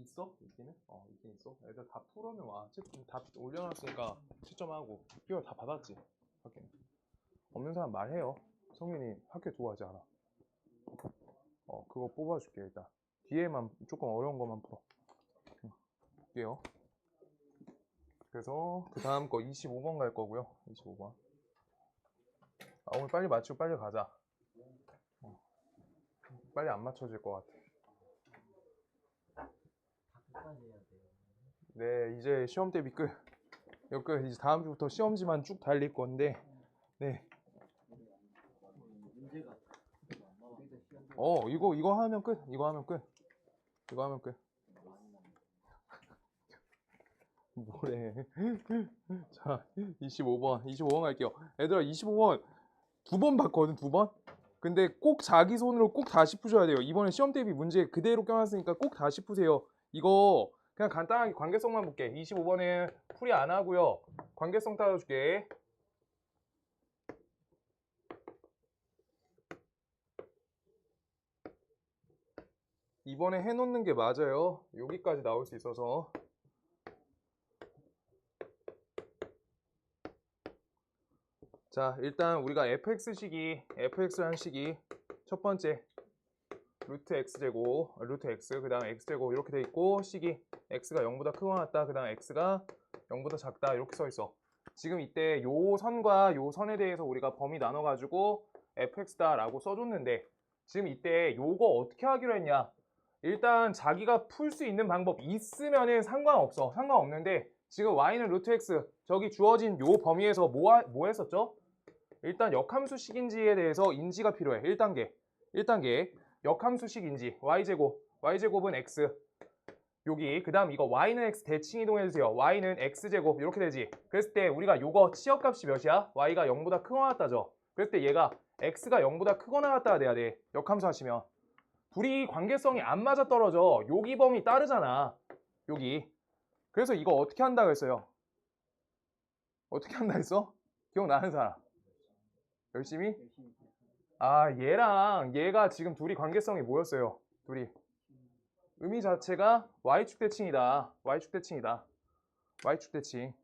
있어? 있기는? 있긴 있어. 애들 다 풀어면 와. 다 올려놨으니까 채점하고. 이거 다 받았지? 학교는. 없는 사람 말해요. 성민이 학교 좋아하지 않아. 그거 뽑아줄게, 일단. 뒤에만 조금 어려운 것만 풀어. 볼게요. 그래서 그 다음 거 25번 갈 거고요. 25번. 오늘 빨리 맞추고 빨리 가자. 빨리 안 맞춰질 것 같아. 네, 이제 시험 대비 끝. 이거 끝. 이제 다음 주부터 시험지만 쭉 달릴 건데, 네. 이거 하면 끝. 이거 하면 끝. 이거 하면 끝. 뭐래. 자, 25번 갈게요. 얘들아, 25번 두 번 봤거든, 두 번? 근데 꼭 자기 손으로 꼭 다시 푸셔야 돼요. 이번에 시험 대비 문제 그대로 껴놨으니까 꼭 다시 푸세요. 이거 그냥 간단하게 관계성만 볼게. 25번은 풀이 안 하고요. 관계성 따라줄게. 이번에 해놓는 게 맞아요. 여기까지 나올 수 있어서. 자, 일단 우리가 fx라는 식이 첫 번째 루트 x제곱, 루트 x, 그 다음 x제곱 이렇게 돼 있고, 식이 x가 0보다 크거나 같다, 그 다음 x가 0보다 작다 이렇게 써 있어. 지금 이때 요 선과 요 선에 대해서 우리가 범위 나눠가지고 fx다 라고 써줬는데, 지금 이때 요거 어떻게 하기로 했냐. 일단 자기가 풀 수 있는 방법 있으면은 상관없어. 상관없는데 지금 y는 루트 x, 저기 주어진 요 범위에서 뭐 했었죠? 일단 역함수식인지에 대해서 인지가 필요해. 1단계 역함수식 인지. y제곱은 x. 여기 그 다음 이거 y는 x 대칭 이동해주세요. y는 x제곱 이렇게 되지. 그랬을 때 우리가 요거 치역값이 몇이야? y가 0보다 크거나 같다죠. 그랬을 때 얘가 x가 0보다 크거나 같다가 돼야 돼. 역함수 하시면. 둘이 관계성이 안 맞아 떨어져. 여기 범위 따르잖아. 여기. 그래서 이거 어떻게 한다고 했어요? 어떻게 한다 했어? 기억나는 사람? 열심히? 얘랑 얘가 지금 둘이 관계성이 뭐였어요? 둘이. 의미 자체가 y축 대칭이다. y축 대칭이다. y축 대칭.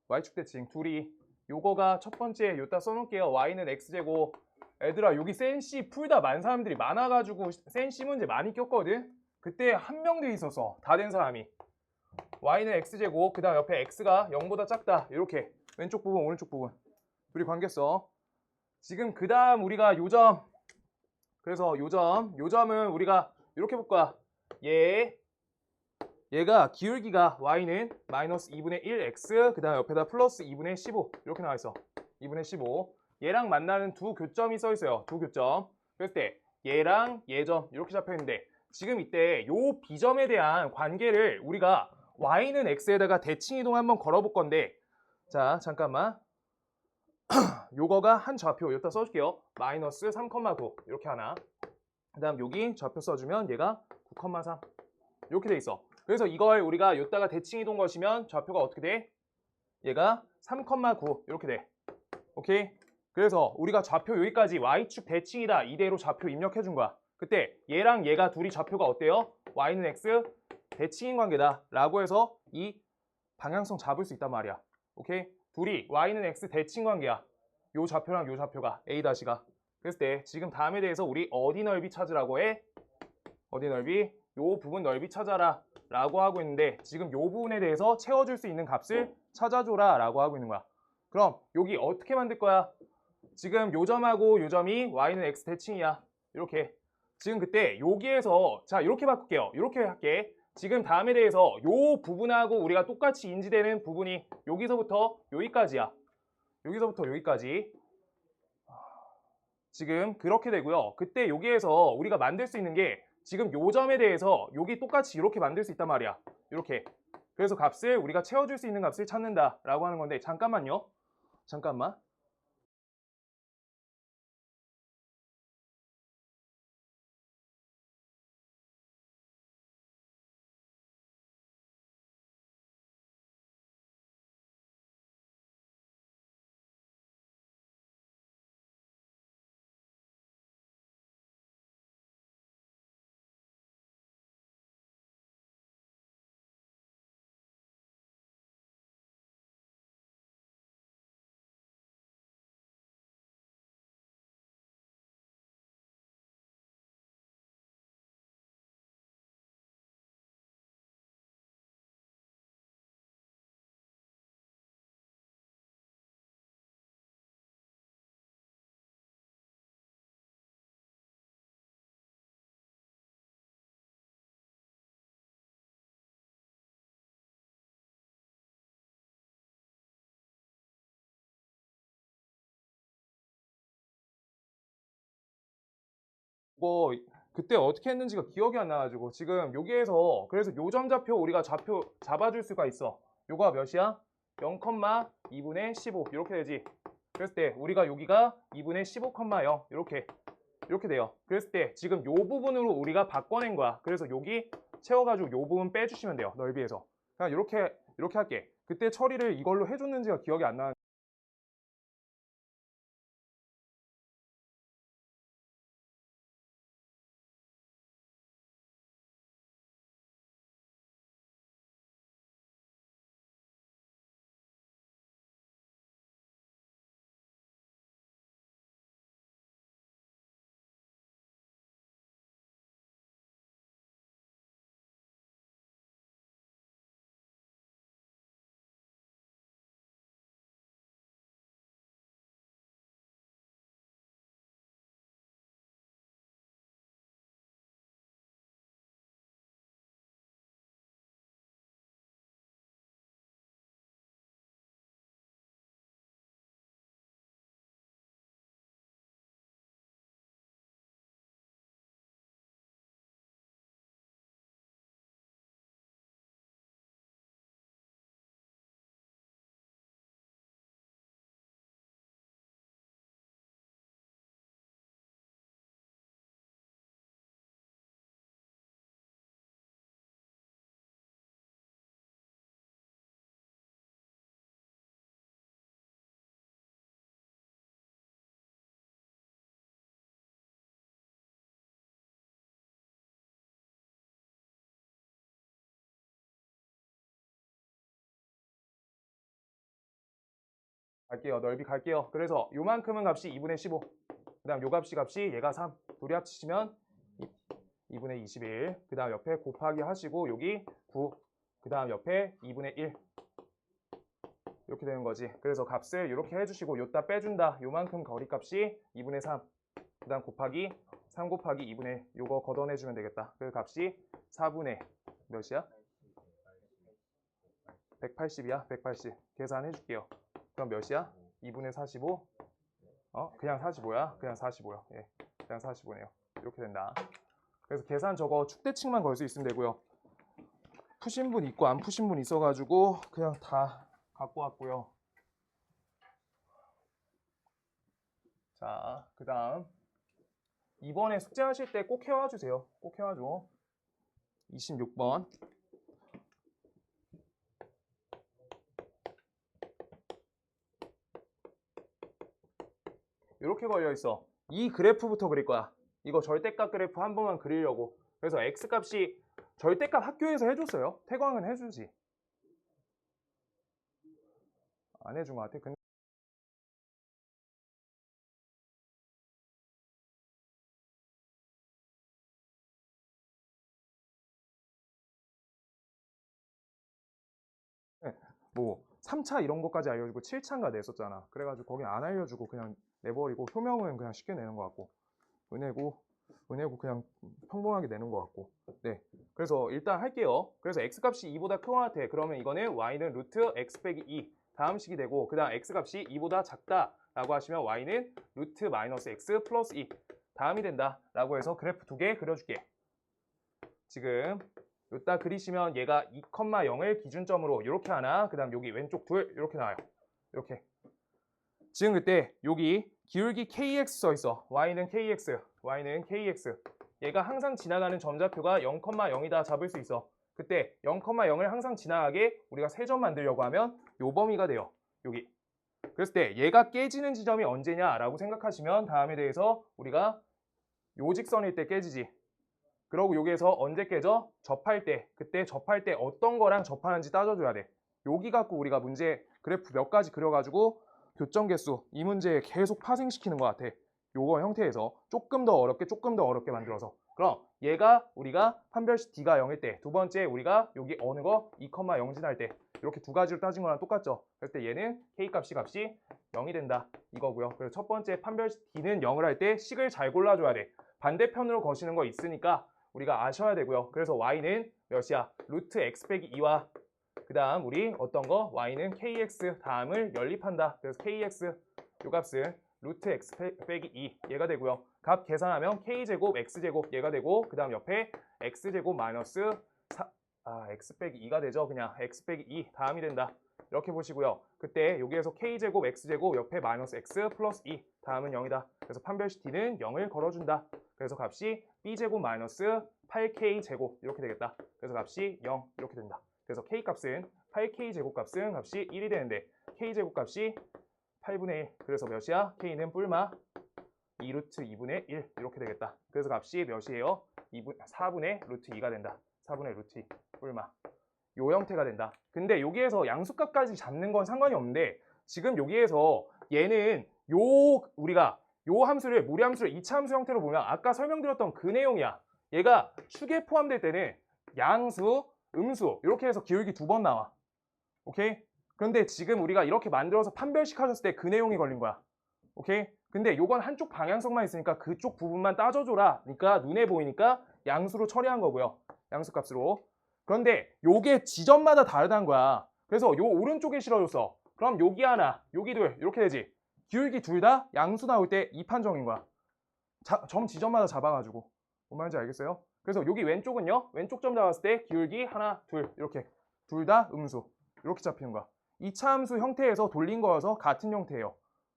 y축 대칭. 둘이. 요거가 첫 번째 요따 써놓을게요. y는 x제곱. 애들아 여기 센C 풀다 만 사람들이 많아가지고 센C 문제 많이 꼈거든? 그때 한 명 돼 있었어. 다 된 사람이. y는 x제곱. 그 다음 옆에 x가 0보다 작다. 이렇게. 왼쪽 부분 오른쪽 부분. 둘이 관계성. 지금 그 다음 우리가 요점. 그래서 요점은 우리가 이렇게 볼 거야. 얘가 기울기가 y는 마이너스 2분의 1x, 그 다음 옆에다 플러스 2분의 15 이렇게 나와 있어. 2분의 15. 얘랑 만나는 두 교점이 써 있어요. 두 교점. 그랬을 때 얘랑 얘점 이렇게 잡혀 있는데, 지금 이때 요 B점에 대한 관계를 우리가 y는 x에다가 대칭 이동 한번 걸어볼 건데, 자 잠깐만. 요거가 한 좌표 여기다 써줄게요. 마이너스 3,9 이렇게 하나. 그 다음 여기 좌표 써주면 얘가 9,3 이렇게 돼 있어. 그래서 이걸 우리가 여기다가 대칭 이동 거시면 좌표가 어떻게 돼? 얘가 3,9 이렇게 돼. 오케이? 그래서 우리가 좌표 여기까지 y축 대칭이다 이대로 좌표 입력해 준 거야. 그때 얘랑 얘가 둘이 좌표가 어때요? y는 x 대칭인 관계다 라고 해서 이 방향성 잡을 수 있단 말이야. 오케이? 둘이 y는 x 대칭 관계야. 요 좌표랑 요 좌표가 a-가. 그랬을 때 지금 다음에 대해서 우리 어디 넓이 찾으라고 해? 어디 넓이? 요 부분 넓이 찾아라 라고 하고 있는데, 지금 요 부분에 대해서 채워줄 수 있는 값을 찾아줘라 라고 하고 있는 거야. 그럼 여기 어떻게 만들 거야? 지금 요 점하고 요 점이 y는 x 대칭이야. 이렇게. 지금 그때 여기에서 자 이렇게 바꿀게요. 이렇게 할게. 지금 다음에 대해서 요 부분하고 우리가 똑같이 인지되는 부분이 여기서부터 여기까지야. 여기서부터 여기까지. 지금 그렇게 되고요. 그때 여기에서 우리가 만들 수 있는 게 지금 요 점에 대해서 여기 똑같이 이렇게 만들 수 있단 말이야. 이렇게. 그래서 값을 우리가 채워줄 수 있는 값을 찾는다 라고 하는 건데, 잠깐만요. 잠깐만. 뭐 그때 어떻게 했는지가 기억이 안 나가지고 지금 여기에서 그래서 요 점좌표 우리가 좌표 잡아줄 수가 있어. 요거가 몇이야? 0,2분의 15 이렇게 되지. 그랬을 때 우리가 여기가 2분의 15,0 이렇게 돼요. 그랬을 때 지금 요 부분으로 우리가 바꿔낸 거야. 그래서 여기 채워가지고 요 부분 빼주시면 돼요. 넓이에서. 그냥 이렇게 할게. 그때 처리를 이걸로 해줬는지가 기억이 안 나는데. 갈게요. 넓이 갈게요. 그래서 요만큼은 값이 2분의 15. 그 다음 요 값이 얘가 3. 둘이 합치시면 2분의 21. 그 다음 옆에 곱하기 하시고 여기 9. 그 다음 옆에 2분의 1. 이렇게 되는 거지. 그래서 값을 이렇게 해주시고 요따 빼준다. 요만큼 거리값이 2분의 3. 그 다음 곱하기 3 곱하기 2분의 요거 걷어내주면 되겠다. 그 값이 4분의 몇이야? 180이야. 180. 계산해 줄게요. 그럼 몇이야? 2분의 45. 그냥 45야? 그냥 45요. 예. 그냥 45네요. 이렇게 된다. 그래서 계산 저거 축대칭만 걸 수 있으면 되고요. 푸신 분 있고 안 푸신 분 있어가지고 그냥 다 갖고 왔고요. 자, 그 다음 이번에 숙제하실 때 꼭 해와 주세요. 꼭 해와 줘. 26번. 이렇게 걸려 있어. 이 그래프부터 그릴 거야. 이거 절대값 그래프 한 번만 그리려고. 그래서 x값이 절대값 학교에서 해줬어요. 태광은 해주지. 안 해준 것 같아. 근데 뭐 3차 이런 것까지 알려주고 7차인가 냈었잖아. 그래가지고 거기 안 알려주고 그냥 내버리고 효명은 그냥 쉽게 내는 것 같고 은혜고 그냥 평범하게 내는 것 같고. 네. 그래서 일단 할게요. 그래서 x값이 2보다 크거나 같아. 그러면 이거는 y는 루트 x 빼기 2 다음 식이 되고 그 다음 x값이 2보다 작다 라고 하시면 y는 루트 마이너스 x 플러스 2 다음이 된다 라고 해서 그래프 두 개 그려줄게. 지금 요따 그리시면 얘가 2,0을 기준점으로 이렇게 하나, 그 다음 여기 왼쪽 둘 이렇게 나와요. 이렇게. 지금 그때 여기 기울기 kx 써 있어. y는 kx. 얘가 항상 지나가는 점좌표가 0,0이다 잡을 수 있어. 그때 0,0을 항상 지나가게 우리가 세 점 만들려고 하면 요 범위가 돼요. 여기. 그랬을 때 얘가 깨지는 지점이 언제냐라고 생각하시면 다음에 대해서 우리가 요 직선일 때 깨지지. 그러고 여기에서 언제 깨져? 접할 때. 그때 접할 때 어떤 거랑 접하는지 따져줘야 돼. 여기 갖고 우리가 문제 그래프 몇 가지 그려가지고 교점 개수 이 문제에 계속 파생시키는 것 같아. 요거 형태에서 조금 더 어렵게 만들어서. 그럼 얘가 우리가 판별식 D가 0일 때, 두 번째 우리가 여기 어느 거 2,0 지날 때 이렇게 두 가지로 따진 거랑 똑같죠. 그럴 때 얘는 K값이 0이 된다 이거고요. 그리고 첫 번째 판별식 D는 0을 할 때 식을 잘 골라줘야 돼. 반대편으로 거시는 거 있으니까 우리가 아셔야 되고요. 그래서 y는 몇이야? 루트 x 빼기 2와 그 다음 우리 어떤 거? y는 kx 다음을 연립한다. 그래서 kx 요 값은 루트 x 빼기 2 얘가 되고요. 값 계산하면 k제곱 x제곱 얘가 되고 그 다음 옆에 x제곱 마이너스 x 빼기 2가 되죠. 그냥 x 빼기 2 다음이 된다. 이렇게 보시고요. 그때 여기에서 k제곱 x제곱 옆에 마이너스 x 플러스 2 다음은 0이다. 그래서 판별식 t는 0을 걸어준다. 그래서 값이 b제곱 마이너스 8k제곱 이렇게 되겠다. 그래서 값이 0 이렇게 된다. 그래서 k값은 8k제곱 값은 값이 1이 되는데 k제곱 값이 8분의 1. 그래서 몇이야? k는 뿔마 2루트 2분의 1 이렇게 되겠다. 그래서 값이 몇이에요? 4분의 루트 2가 된다. 4분의 루트 2 뿔마 요 형태가 된다. 근데 여기에서 양수값까지 잡는 건 상관이 없는데 지금 여기에서 얘는 우리가 요 함수를 무리함수를 2차 함수 형태로 보면 아까 설명드렸던 그 내용이야. 얘가 축에 포함될 때는 양수, 음수 이렇게 해서 기울기 2번 나와. 오케이? 그런데 지금 우리가 이렇게 만들어서 판별식 하셨을 때 그 내용이 걸린 거야. 오케이? 근데 요건 한쪽 방향성만 있으니까 그쪽 부분만 따져줘라. 그러니까 눈에 보이니까 양수로 처리한 거고요. 양수값으로. 그런데 요게 지점마다 다르다는 거야. 그래서 요 오른쪽에 실어줬어. 그럼 여기 하나, 여기 둘 이렇게 되지. 기울기 둘 다 양수 나올 때 이 판정인 거야. 점 지점마다 잡아가지고. 뭔 말인지 알겠어요? 그래서 여기 왼쪽은요. 왼쪽 점 잡았을 때 기울기 하나, 둘 이렇게. 둘 다 음수. 이렇게 잡히는 거야. 2차 함수 형태에서 돌린 거여서 같은 형태예요.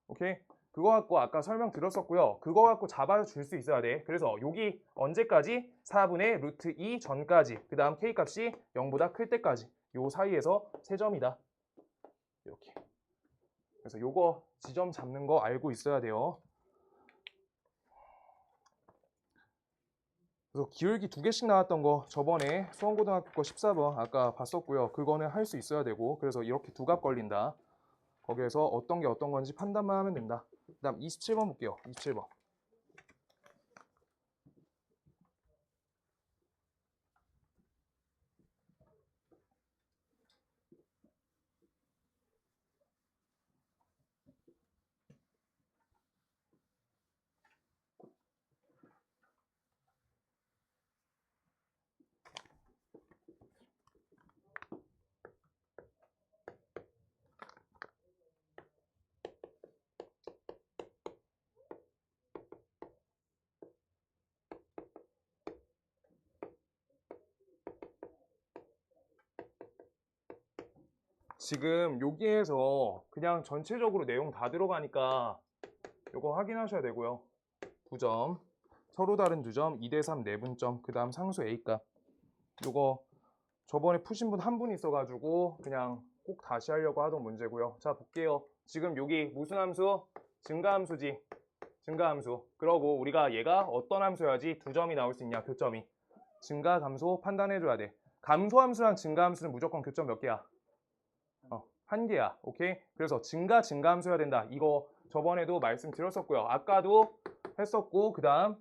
오케이? 그거 갖고 아까 설명드렸었고요. 그거 갖고 잡아줄 수 있어야 돼. 그래서 여기 언제까지? 4분의 루트 2 전까지. 그 다음 k값이 0보다 클 때까지. 요 사이에서 3점이다. 이렇게. 그래서 요거 지점 잡는 거 알고 있어야 돼요. 그래서 기울기 2개씩 나왔던 거 저번에 수원고등학교 거 14번 아까 봤었고요. 그거는 할 수 있어야 되고 그래서 이렇게 두 값 걸린다. 거기에서 어떤 게 어떤 건지 판단만 하면 된다. 그 다음 27번 볼게요. 27번. 지금 여기에서 그냥 전체적으로 내용 다 들어가니까 요거 확인하셔야 되고요. 2점. 서로 다른 2점, 2대3 내분점, 그 다음 상수 A값. 요거 저번에 푸신 분 한 분 있어가지고 그냥 꼭 다시 하려고 하던 문제고요. 자, 볼게요. 지금 여기 무슨 함수? 증가함수지. 증가함수. 그러고 우리가 얘가 어떤 함수여야지 2점이 나올 수 있냐, 교점이. 증가, 감소 판단해줘야 돼. 감소함수랑 증가함수는 무조건 교점 몇 개야? 1개야. 오케이? 그래서 증가함수여야 된다. 이거 저번에도 말씀드렸었고요. 아까도 했었고 그 다음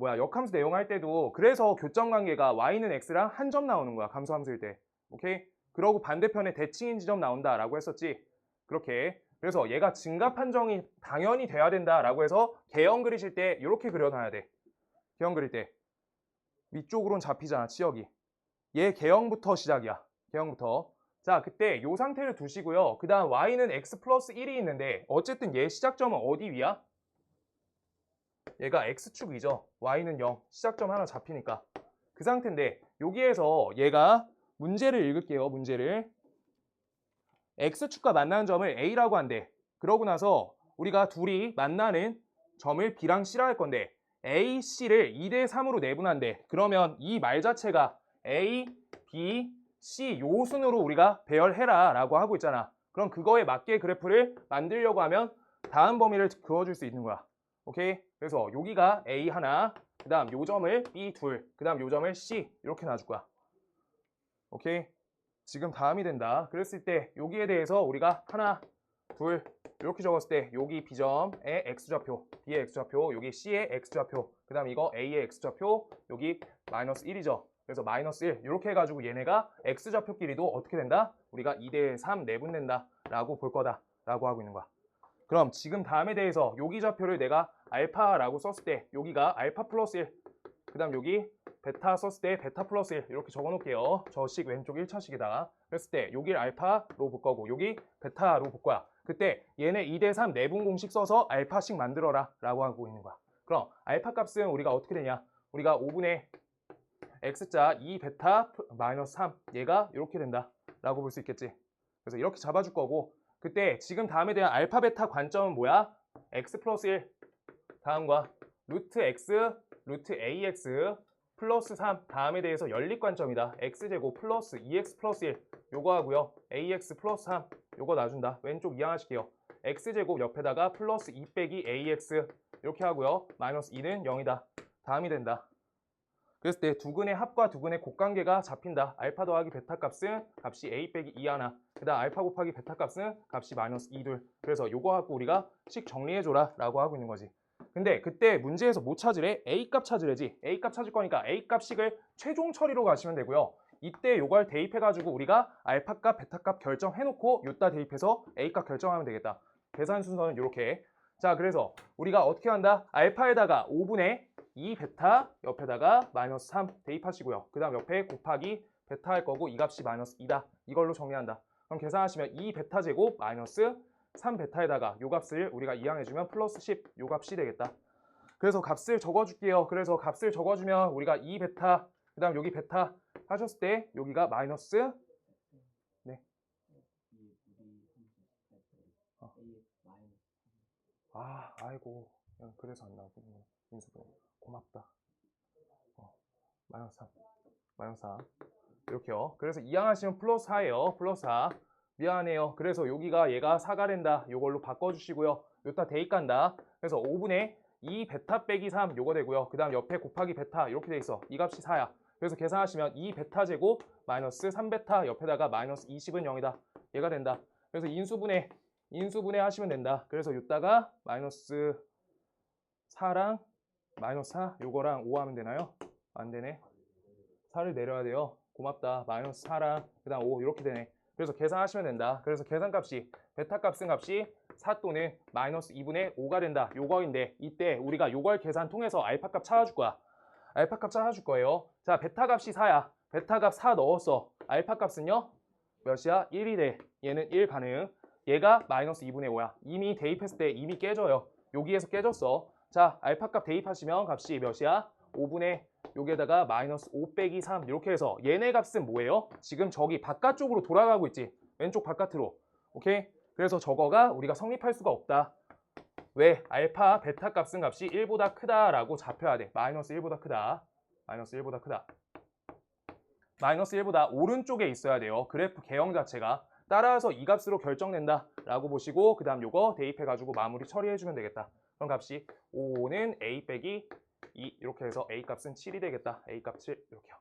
역함수 내용할 때도 그래서 교점 관계가 y는 x랑 한 점 나오는 거야. 감소함수일 때. 오케이? 그러고 반대편에 대칭인 지점 나온다라고 했었지. 그렇게. 그래서 얘가 증가 판정이 당연히 돼야 된다라고 해서 개형 그리실 때 이렇게 그려놔야 돼. 개형 그릴 때. 위쪽으로는 잡히잖아. 치역이. 얘 개형부터 시작이야. 개형부터. 자, 그때 이 상태를 두시고요. 그 다음 y는 x 플러스 1이 있는데 어쨌든 얘 시작점은 어디 위야? 얘가 x축이죠. y는 0. 시작점 하나 잡히니까. 그 상태인데 여기에서 얘가 문제를 읽을게요. 문제를. x축과 만나는 점을 a라고 한대. 그러고 나서 우리가 둘이 만나는 점을 b랑 c라 할 건데 a, c를 2대3으로 내분한대. 그러면 이 말 자체가 a, b, C 요 순으로 우리가 배열해라 라고 하고 있잖아. 그럼 그거에 맞게 그래프를 만들려고 하면 다음 범위를 그어줄 수 있는 거야. 오케이? 그래서 여기가 A 하나, 그 다음 요 점을 B 둘, 그 다음 요 점을 C 이렇게 놔줄 거야. 오케이? 지금 다음이 된다. 그랬을 때 여기에 대해서 우리가 하나, 둘 이렇게 적었을 때 여기 B점의 X좌표, B의 X좌표, 여기 C의 X좌표, 그 다음 이거 A의 X좌표, 여기 마이너스 1이죠. 그래서 마이너스 1 이렇게 해가지고 얘네가 x좌표끼리도 어떻게 된다? 우리가 2대3 내분된다 라고 볼 거다 라고 하고 있는 거야. 그럼 지금 다음에 대해서 여기 좌표를 내가 알파라고 썼을 때 여기가 알파 플러스 1, 그 다음 여기 베타 썼을 때 베타 플러스 1 이렇게 적어 놓을게요. 저 식 왼쪽 1차식이다. 그랬을 때 여기를 알파로 볼 거고 여기 베타로 볼 거야. 그때 얘네 2대3 내분 공식 써서 알파식 만들어라 라고 하고 있는 거야. 그럼 알파 값은 우리가 어떻게 되냐? 우리가 5분의 x자 2베타 마이너스 3 얘가 이렇게 된다 라고 볼 수 있겠지. 그래서 이렇게 잡아줄 거고 그때 지금 다음에 대한 알파 베타 관점은 뭐야? x 플러스 1 다음과 루트 x 루트 ax 플러스 3 다음에 대해서 연립 관점이다. x제곱 플러스 2x 플러스 1 요거 하고요. ax 플러스 3 요거 놔준다. 왼쪽 이항하실게요. x제곱 옆에다가 플러스 2 빼기 ax 이렇게 하고요. 마이너스 2는 0이다. 다음이 된다. 그랬을 때 두근의 합과 두근의 곱관계가 잡힌다. 알파 더하기 베타 값은 값이 a 빼기 2 하나. 그 다음 알파 곱하기 베타 값은 값이 마이너스 2 둘. 그래서 요거 갖고 우리가 식 정리해줘라 라고 하고 있는 거지. 근데 그때 문제에서 뭐 찾으래? a 값 찾으래지. a 값 찾을 거니까 a 값식을 최종 처리로 가시면 되고요. 이때 요걸 대입해가지고 우리가 알파 값, 베타 값 결정해놓고 요따 대입해서 a 값 결정하면 되겠다. 계산 순서는 이렇게. 자, 그래서 우리가 어떻게 한다? 알파에다가 5분의 2베타 옆에다가 마이너스 3 대입하시고요. 그 다음 옆에 곱하기 베타 할 거고 이 값이 마이너스 2다. 이걸로 정리한다. 그럼 계산하시면 2베타 제곱 마이너스 3베타에다가 요 값을 우리가 이항해주면 플러스 10 요 값이 되겠다. 그래서 값을 적어줄게요. 그래서 값을 적어주면 우리가 2베타 그 다음 여기 베타 하셨을 때 여기가 마이너스 네. 아이고 그래서 안 나오구나. 인수분 고맙다. 마이너스 3 마이너스 4 이렇게요. 그래서 이항하시면 플러스 4예요. 플러스 4 미안해요. 그래서 여기가 얘가 4가 된다. 요걸로 바꿔주시고요. 요따 대입 간다. 그래서 5분의 2 베타 빼기 3 요거 되고요. 그 다음 옆에 곱하기 베타 이렇게 돼 있어. 이 값이 4야. 그래서 계산하시면 2 베타 제곱 마이너스 3 베타 옆에다가 마이너스 20은 0이다. 얘가 된다. 그래서 인수분해 하시면 된다. 그래서 요따가 마이너스 4랑 마이너스 4 요거랑 5 하면 되나요? 안 되네. 4를 내려야 돼요. 고맙다. 마이너스 4랑 그 다음 5 이렇게 되네. 그래서 계산하시면 된다. 그래서 계산값이 베타 값은 값이 4 또는 마이너스 2분의 5가 된다. 요거인데 이때 우리가 요걸 계산 통해서 알파 값 찾아줄 거야. 알파 값 찾아줄 거예요. 자, 베타 값이 4야. 베타 값 4 넣었어. 알파 값은요? 몇이야? 1이 돼. 얘는 1 가능. 얘가 마이너스 2분의 5야. 이미 대입했을 때 이미 깨져요. 여기에서 깨졌어. 자, 알파 값 대입하시면 값이 몇이야? 5분의 여기에다가 마이너스 5 빼기 3 이렇게 해서 얘네 값은 뭐예요? 지금 저기 바깥쪽으로 돌아가고 있지. 왼쪽 바깥으로. 오케이? 그래서 저거가 우리가 성립할 수가 없다. 왜? 알파, 베타 값은 값이 1보다 크다라고 잡혀야 돼. 마이너스 1보다 크다. 마이너스 1보다 크다. 마이너스 1보다 오른쪽에 있어야 돼요. 그래프 개형 자체가. 따라서 이 값으로 결정된다 라고 보시고 그 다음 요거 대입해가지고 마무리 처리해주면 되겠다. 그럼 값이 5는 a 빼기 2 이렇게 해서 a 값은 7이 되겠다. a 값 7 이렇게요.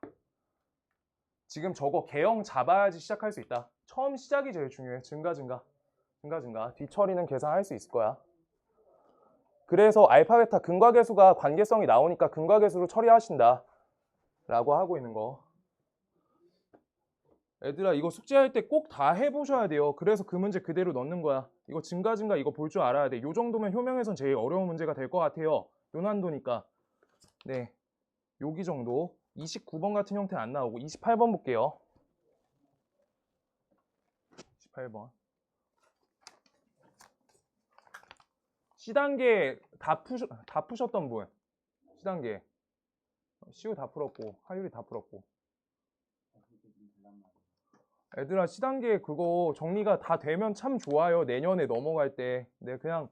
지금 저거 개형 잡아야지 시작할 수 있다. 처음 시작이 제일 중요해. 증가. 뒤처리는 계산할 수 있을 거야. 그래서 알파 베타 근과계수가 관계성이 나오니까 근과계수로 처리하신다 라고 하고 있는 거. 애들아 이거 숙제할 때 꼭 다 해보셔야 돼요. 그래서 그 문제 그대로 넣는 거야. 이거 증가 이거 볼 줄 알아야 돼. 요 정도면 효명에선 제일 어려운 문제가 될 것 같아요. 요 난도니까. 네, 여기 정도. 29번 같은 형태는 안 나오고 28번 볼게요. 28번. C단계 다 푸셨던 분. C단계. 시우 다 풀었고 하율이 다 풀었고. 애들아 C단계 그거 정리가 다 되면 참 좋아요. 내년에 넘어갈 때. 네, 그냥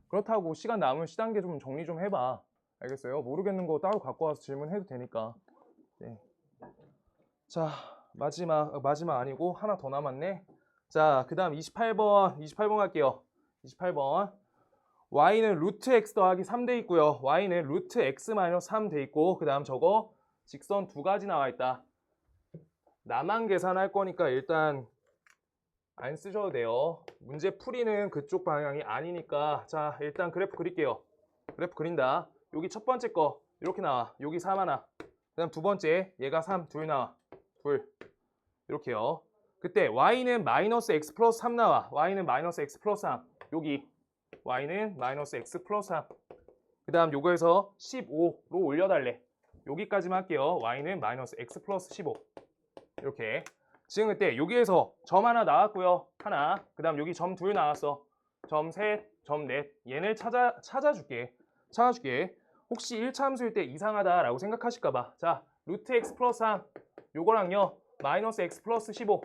그렇다고 시간 남으면 C단계 좀 정리 좀 해봐. 알겠어요? 모르겠는 거 따로 갖고 와서 질문해도 되니까. 네. 자, 마지막 아니고 하나 더 남았네. 자, 그 다음 28번 갈게요. 28번. y는 루트 x 더하기 3 돼 있고요. y는 루트 x 마이너스 3 돼 있고 그 다음 저거 직선 두 가지 나와 있다. 나만 계산할 거니까 일단 안 쓰셔도 돼요. 문제 풀이는 그쪽 방향이 아니니까. 자, 일단 그래프 그릴게요. 그래프 그린다. 여기 첫 번째 거 이렇게 나와. 여기 3 하나. 그 다음 두 번째 얘가 3 둘 나와. 둘 이렇게요. 그때 y는 마이너스 x 플러스 3 나와. y는 마이너스 x 플러스 3. 여기 y는 마이너스 x 플러스 3. 그 다음 요거에서 15로 올려달래. 여기까지만 할게요. y는 마이너스 x 플러스 15. 이렇게. 지금 그때 여기에서 점 하나 나왔고요. 하나. 그 다음 여기 점 둘 나왔어. 점 셋, 점 넷. 얘를 찾아줄게. 혹시 1차 함수일 때 이상하다라고 생각하실까봐. 자, 루트 x 플러스 3 요거랑요 마이너스 x 플러스 15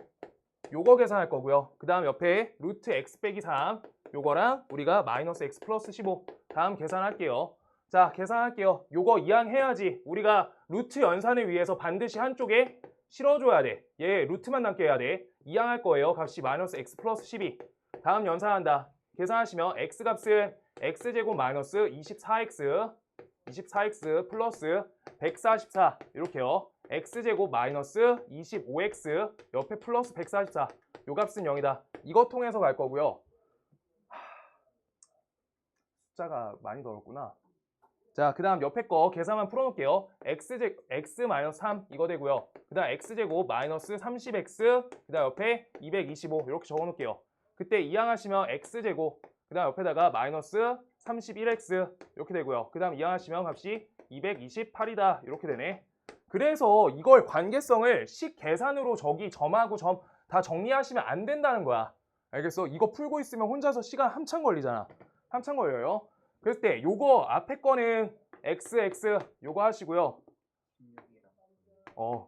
요거 계산할 거고요. 그 다음 옆에 루트 x 빼기 3 요거랑 우리가 마이너스 x 플러스 15 다음 계산할게요. 자, 계산할게요. 요거 이항해야지 우리가 루트 연산을 위해서 반드시 한쪽에 실어줘야 돼. 얘 루트만 남게 해야 돼. 이항할 거예요. 값이 마이너스 x 플러스 12 다음 연산한다. 계산하시면 x 값은 x제곱 마이너스 24x 플러스 144 이렇게요. x제곱 마이너스 25x 옆에 플러스 144 요 값은 0이다. 이거 통해서 갈 거고요. 숫자가 많이 더럽구나. 자, 그 다음 옆에 거 계산만 풀어놓을게요. x 마이너스 3 이거 되고요. 그 다음 x제곱 마이너스 30x 그 다음 옆에 225 이렇게 적어놓을게요. 그때 이항하시면 x제곱 그 다음 옆에다가 마이너스 31x 이렇게 되고요. 그 다음 이항하시면 값이 228이다 이렇게 되네. 그래서 이걸 관계성을 식 계산으로 저기 점하고 점 다 정리하시면 안 된다는 거야. 알겠어? 이거 풀고 있으면 혼자서 시간 한참 걸리잖아. 한참 걸려요. 그랬을 때 요거 앞에 거는 xx 요거 하시고요.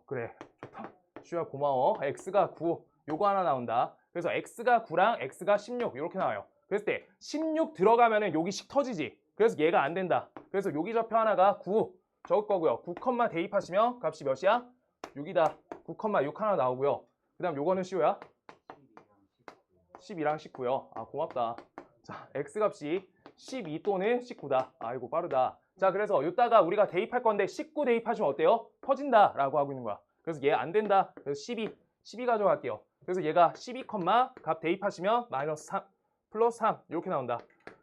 그래 좋다. 슈야 고마워. x가 9 요거 하나 나온다. 그래서 x가 9랑 x가 16 이렇게 나와요. 그랬을 때 16 들어가면은 여기 식 터지지. 그래서 얘가 안 된다. 그래서 여기 좌표 하나가 9 적을 거고요. 9, 대입하시면 값이 몇이야? 6이다. 9,6 하나 나오고요. 그 다음 요거는 시우야? 12랑 19요. 아 고맙다. 자, x값이 12 또는 19다. 아이고 빠르다. 자, 그래서 이따가 우리가 대입할 건데 19 대입하시면 어때요? 터진다 라고 하고 있는 거야. 그래서 얘 안 된다. 그래서 12 가져갈게요. 그래서 얘가 12, 값 대입하시면 마이너스 3 플러스 3 이렇게 나온다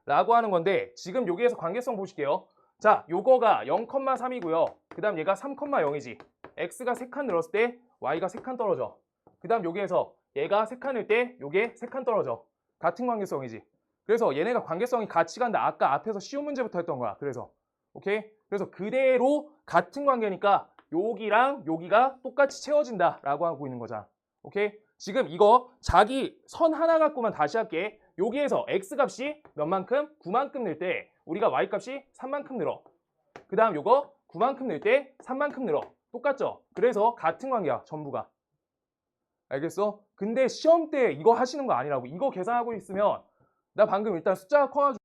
라고 하는 건데 지금 여기에서 관계성 보실게요. 자, 요거가 0,3이고요. 그 다음 얘가 3,0이지. x가 3칸 늘었을 때 y가 3칸 떨어져. 그 다음 여기에서 얘가 3칸일 때 요게 3칸 떨어져. 같은 관계성이지. 그래서 얘네가 관계성이 같이 간다. 아까 앞에서 쉬운 문제부터 했던 거야. 그래서 오케이? 그래서 그대로 같은 관계니까 여기랑 여기가 똑같이 채워진다 라고 하고 있는 거잖아. 오케이? 지금 이거 자기 선 하나 갖고만 다시 할게. 여기에서 x값이 몇만큼? 9만큼 늘 때 우리가 y값이 3만큼 늘어. 그 다음 요거 9만큼 늘 때 3만큼 늘어. 똑같죠? 그래서 같은 관계야 전부가. 알겠어? 근데 시험 때 이거 하시는 거 아니라고. 이거 계산하고 있으면 나 방금 일단 숫자가 커가지고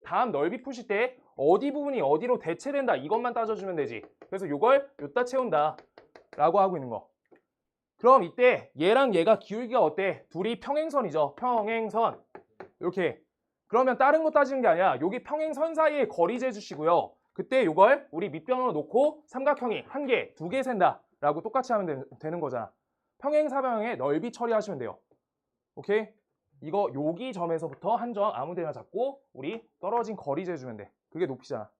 다음 넓이 푸실 때 어디 부분이 어디로 대체된다 이것만 따져주면 되지. 그래서 이걸 여기다 채운다 라고 하고 있는 거. 그럼 이때 얘랑 얘가 기울기가 어때? 둘이 평행선이죠. 평행선 이렇게. 그러면 다른 거 따지는 게 아니라 여기 평행선 사이에 거리 재주시고요. 그때 이걸 우리 밑변으로 놓고 삼각형이 한 개, 두 개 센다 라고 똑같이 하면 되는 거잖아. 평행사변형의 넓이 처리하시면 돼요. 오케이? 이거 여기 점에서부터 한 점 아무 데나 잡고 우리 떨어진 거리 재주면 돼. 그게 높이잖아.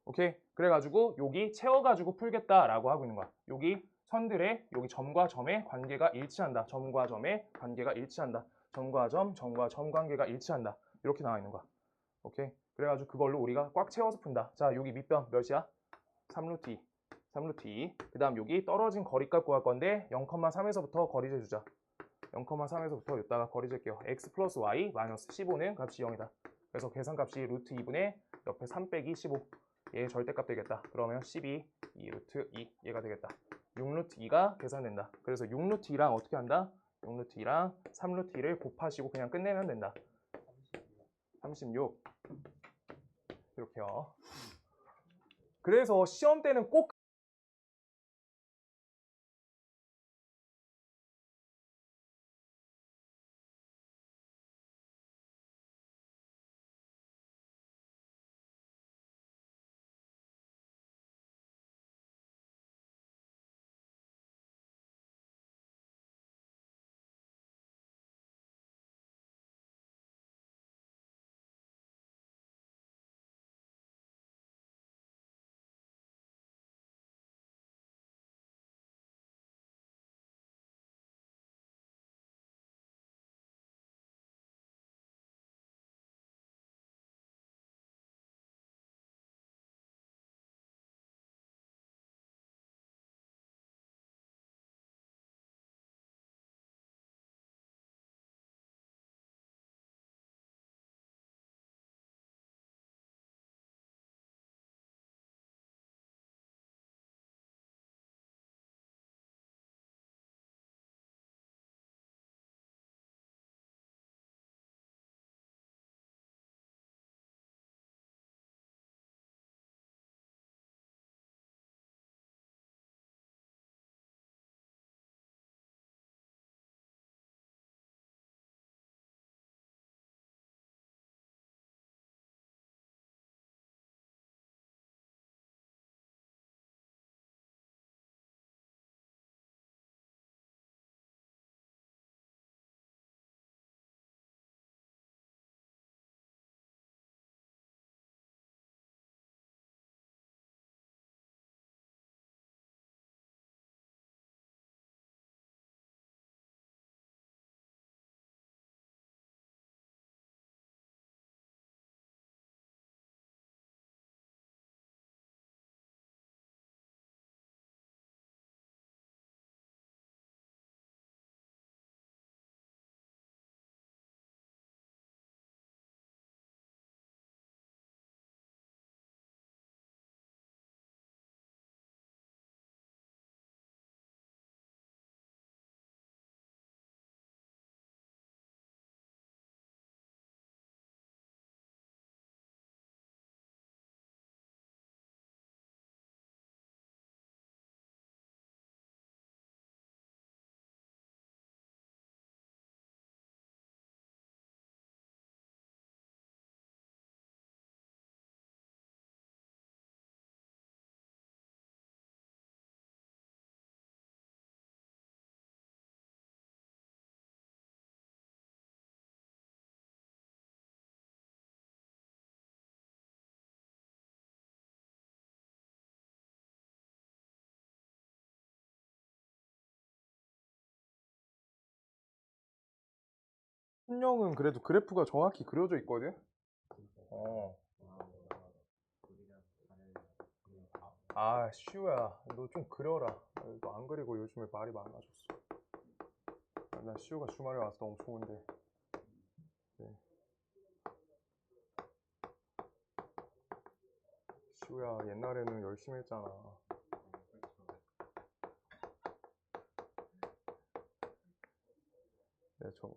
오케이? 그래가지고 여기 채워가지고 풀겠다라고 하고 있는 거야. 여기 선들의 여기 점과 점의 관계가 일치한다. 점과 점의 관계가 일치한다. 점과 점과 점 관계가 일치한다. 이렇게 나와 있는 거야. 오케이? 그래가지고 그걸로 우리가 꽉 채워서 푼다. 자, 여기 밑변 몇이야? 3루트 2. 3루트 2. 그 다음 여기 떨어진 거리값 구할 건데 0,3에서부터 거리 재주자. 0,3에서부터 여기다가 거리 잴게요. x 플러스 y 마이너스 15는 값이 0이다. 그래서 계산값이 루트 2분의 옆에 3 빼기 15. 얘 절대값 되겠다. 그러면 12, 2 루트 2 얘가 되겠다. 6 루트 2가 계산된다. 그래서 6 루트 2랑 어떻게 한다? 6 루트 2랑 3 루트 2를 곱하시고 그냥 끝내면 된다. 36 이렇게요. 그래서 시험 때는 꼭 훈령은 그래도 그래프가 정확히 그려져 있거든. 아, 시우야, 너 좀 그려라. 너 안 그리고 요즘에 말이 많아졌어. 난 시우가 주말에 와서 너무 좋은데. 네. 시우야, 옛날에는 열심히 했잖아. 네, 저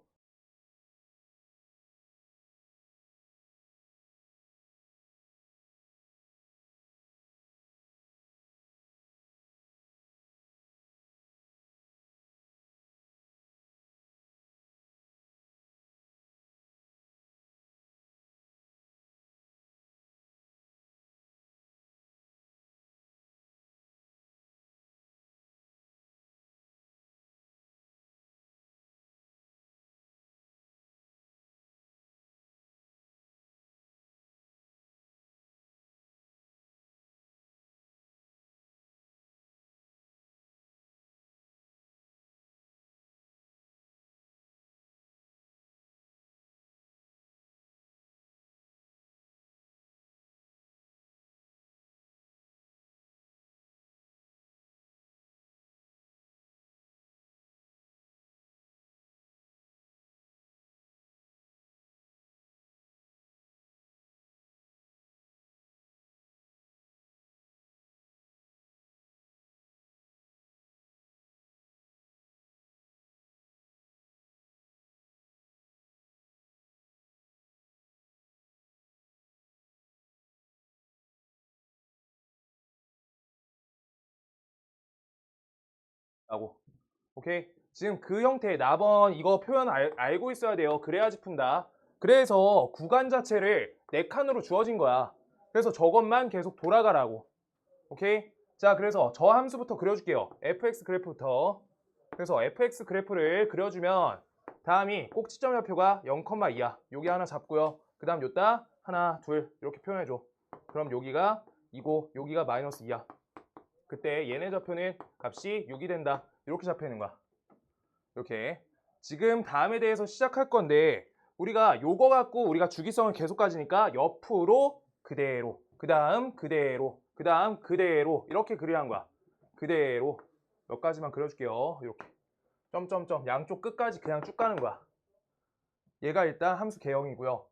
라고. 오케이? 지금 그 형태 나번 이거 표현 알고 있어야 돼요. 그래야지 푼다. 그래서 구간 자체를 4칸으로 주어진 거야. 그래서 저것만 계속 돌아가라고. 오케이? 자, 그래서 저 함수부터 그려줄게요. fx 그래프부터. 그래서 fx 그래프를 그려주면 다음이 꼭지점 좌표가 0,2야. 여기 하나 잡고요. 그 다음 요따 하나, 둘 이렇게 표현해줘. 그럼 여기가 2고 여기가 마이너스 2야. 그때 얘네 좌표는 값이 6이 된다. 이렇게 잡혀 있는 거야. 이렇게. 지금 다음에 대해서 시작할 건데 우리가 요거 갖고 우리가 주기성을 계속 가지니까 옆으로 그대로, 그 다음 그대로, 그 다음 그대로 이렇게 그려야 하는 거야. 그대로 몇 가지만 그려줄게요. 이렇게 점점점 양쪽 끝까지 그냥 쭉 가는 거야. 얘가 일단 함수 개형이고요.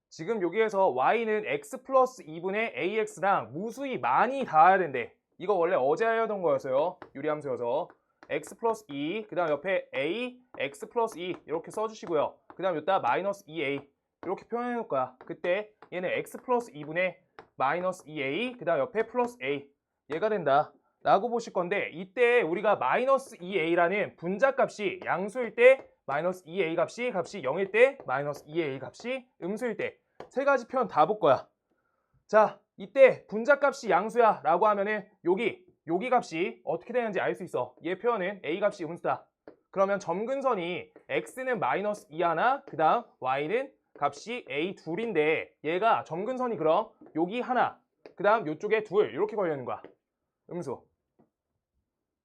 지금 여기에서 y는 x 플러스 2분의 ax랑 무수히 많이 닿아야 된대. 이거 원래 어제 하려던 거였어요. 유리함수여서 x 플러스 2, 그 다음 옆에 a, x 플러스 2 이렇게 써주시고요. 그 다음 여기다 마이너스 2a 이렇게 표현해 놓을 거야. 그때 얘는 x 플러스 2분의 마이너스 2a, 그 다음 옆에 플러스 a 얘가 된다 라고 보실 건데, 이때 우리가 마이너스 2a라는 분자값이 양수일 때 마이너스 2a 값이 0일 때 마이너스 2a 값이 음수일 때 세 가지 표현 다 볼 거야. 자, 이때 분자값이 양수야 라고 하면은 여기 값이 어떻게 되는지 알 수 있어. 얘 표현은 a 값이 음수다. 그러면 점근선이 x는 마이너스 2 하나, 그 다음 y는 값이 a 둘인데 얘가 점근선이 그럼 여기 하나, 그 다음 요쪽에 둘 이렇게 걸려 있는 거야. 음수.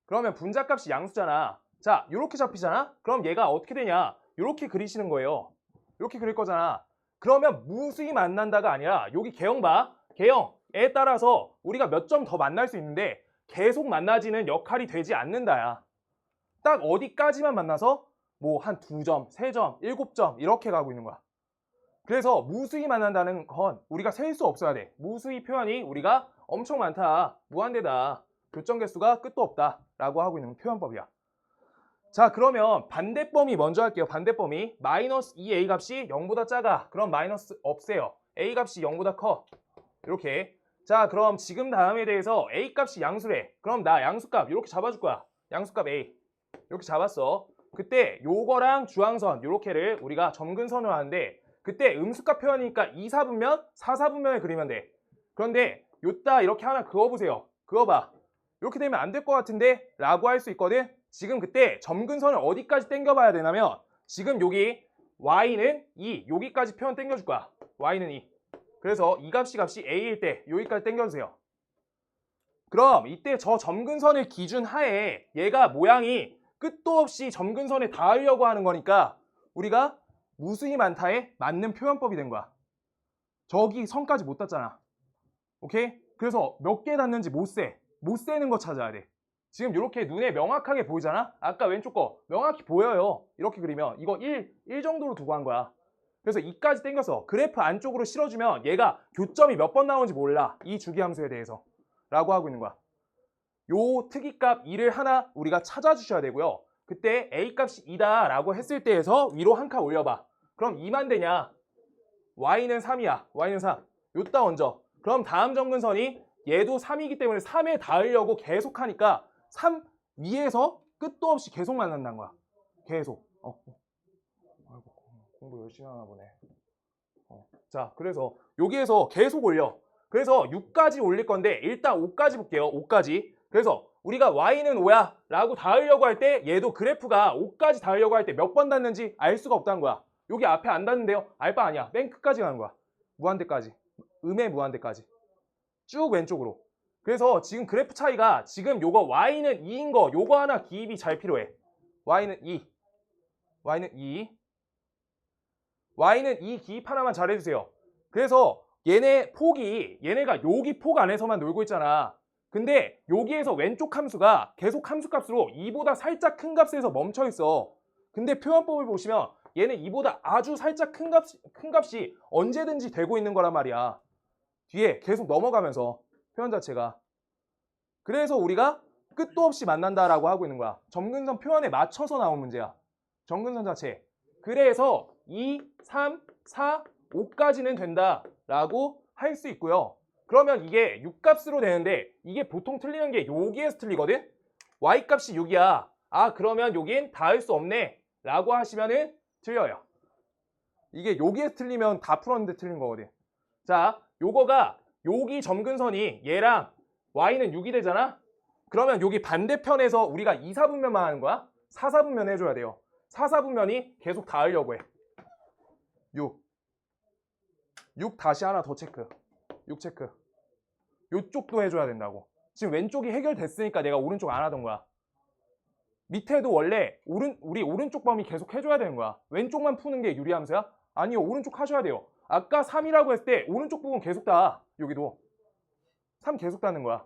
그러면 분자값이 양수잖아. 자, 이렇게 잡히잖아? 그럼 얘가 어떻게 되냐? 이렇게 그리시는 거예요. 이렇게 그릴 거잖아. 그러면 무수히 만난다가 아니라 여기 개형 봐. 개형에 따라서 우리가 몇 점 더 만날 수 있는데 계속 만나지는 역할이 되지 않는다야. 딱 어디까지만 만나서 뭐 한 2점, 3점, 7점 이렇게 가고 있는 거야. 그래서 무수히 만난다는 건 우리가 셀 수 없어야 돼. 무수히 표현이 우리가 엄청 많다. 무한대다. 교점 개수가 끝도 없다 라고 하고 있는 표현법이야. 자, 그러면 반대범위 먼저 할게요. 반대범위. 마이너스 2a 값이 0보다 작아. 그럼 마이너스 없애요. a 값이 0보다 커. 이렇게. 자, 그럼 지금 다음에 대해서 a 값이 양수래. 그럼 나 양수값 이렇게 잡아줄 거야. 양수값 a 이렇게 잡았어. 그때 요거랑 주황선 요렇게를 우리가 점근선으로 하는데, 그때 음수값 표현이니까 2, 4분면, 4, 4분면을 그리면 돼. 그런데 요따 이렇게 하나 그어보세요. 그어봐. 이렇게 되면 안 될 것 같은데? 라고 할 수 있거든? 지금 그때 점근선을 어디까지 당겨봐야 되냐면, 지금 여기 y는 2, 여기까지 표현 당겨줄 거야. y는 2. 그래서 이 값이 a일 때 여기까지 당겨주세요. 그럼 이때 저 점근선을 기준 하에 얘가 모양이 끝도 없이 점근선에 닿으려고 하는 거니까 우리가 무수히 많다에 맞는 표현법이 된 거야. 저기 선까지 못 땄잖아. 오케이? 그래서 몇 개 땄는지 못 세. 못 세는 거 찾아야 돼. 지금 이렇게 눈에 명확하게 보이잖아? 아까 왼쪽 거 명확히 보여요. 이렇게 그리면 이거 1 정도로 두고 한 거야. 그래서 2까지 땡겨서 그래프 안쪽으로 실어주면 얘가 교점이 몇 번 나오는지 몰라. 이 주기함수에 대해서. 라고 하고 있는 거야. 요 특이값 2를 하나 우리가 찾아주셔야 되고요. 그때 A값이 2다 라고 했을 때에서 위로 한 칸 올려봐. 그럼 2만 되냐? Y는 3이야. Y는 3. 요따 얹어. 그럼 다음 점근선이 얘도 3이기 때문에 3에 닿으려고 계속 하니까 3 위에서 끝도 없이 계속 만난다는 거야. 계속. 아이고, 공부 열심히 하나 보네. 자, 그래서 여기에서 계속 올려. 그래서 6까지 올릴 건데 일단 5까지 볼게요. 5까지. 그래서 우리가 Y는 5야 라고 닿으려고 할 때 얘도 그래프가 5까지 닿으려고 할 때 몇 번 닿는지 알 수가 없다는 거야. 여기 앞에 안 닿는데요? 알바 아니야. 맨 끝까지 가는 거야. 무한대까지. 음의 무한대까지. 쭉 왼쪽으로. 그래서 지금 그래프 차이가 지금 요거 Y는 2인 거 요거 하나 기입이 잘 필요해. Y는 2. Y는 2. Y는 2 기입 하나만 잘 해주세요. 그래서 얘네 폭이 얘네가 여기 폭 안에서만 놀고 있잖아. 근데 여기에서 왼쪽 함수가 계속 함수값으로 2보다 살짝 큰 값에서 멈춰 있어. 근데 표현법을 보시면 얘는 2보다 아주 살짝 큰 값이 언제든지 되고 있는 거란 말이야. 뒤에 계속 넘어가면서 표현 자체가. 그래서 우리가 끝도 없이 만난다라고 하고 있는 거야. 점근선 표현에 맞춰서 나온 문제야. 점근선 자체. 그래서 2, 3, 4, 5까지는 된다라고 할 수 있고요. 그러면 이게 6값으로 되는데 이게 보통 틀리는 게 여기에서 틀리거든? Y값이 6이야. 아, 그러면 여긴 닿을 수 없네 라고 하시면은 틀려요. 이게 여기에서 틀리면 다 풀었는데 틀린 거거든. 자, 요거가 여기 점근선이 얘랑 Y는 6이 되잖아? 그러면 여기 반대편에서 우리가 2, 4분면만 하는 거야. 4, 4분면 해줘야 돼요. 4, 4분면이 계속 닿으려고 해. 6 다시 하나 더 체크. 6 체크. 요쪽도 해줘야 된다고. 지금 왼쪽이 해결됐으니까 내가 오른쪽 안 하던 거야. 밑에도 원래 우리 오른쪽 범위 계속 해줘야 되는 거야. 왼쪽만 푸는 게 유리함수야? 아니요, 오른쪽 하셔야 돼요. 아까 3이라고 했을 때 오른쪽 부분 계속 닿아. 여기도 3 계속 닿는 거야.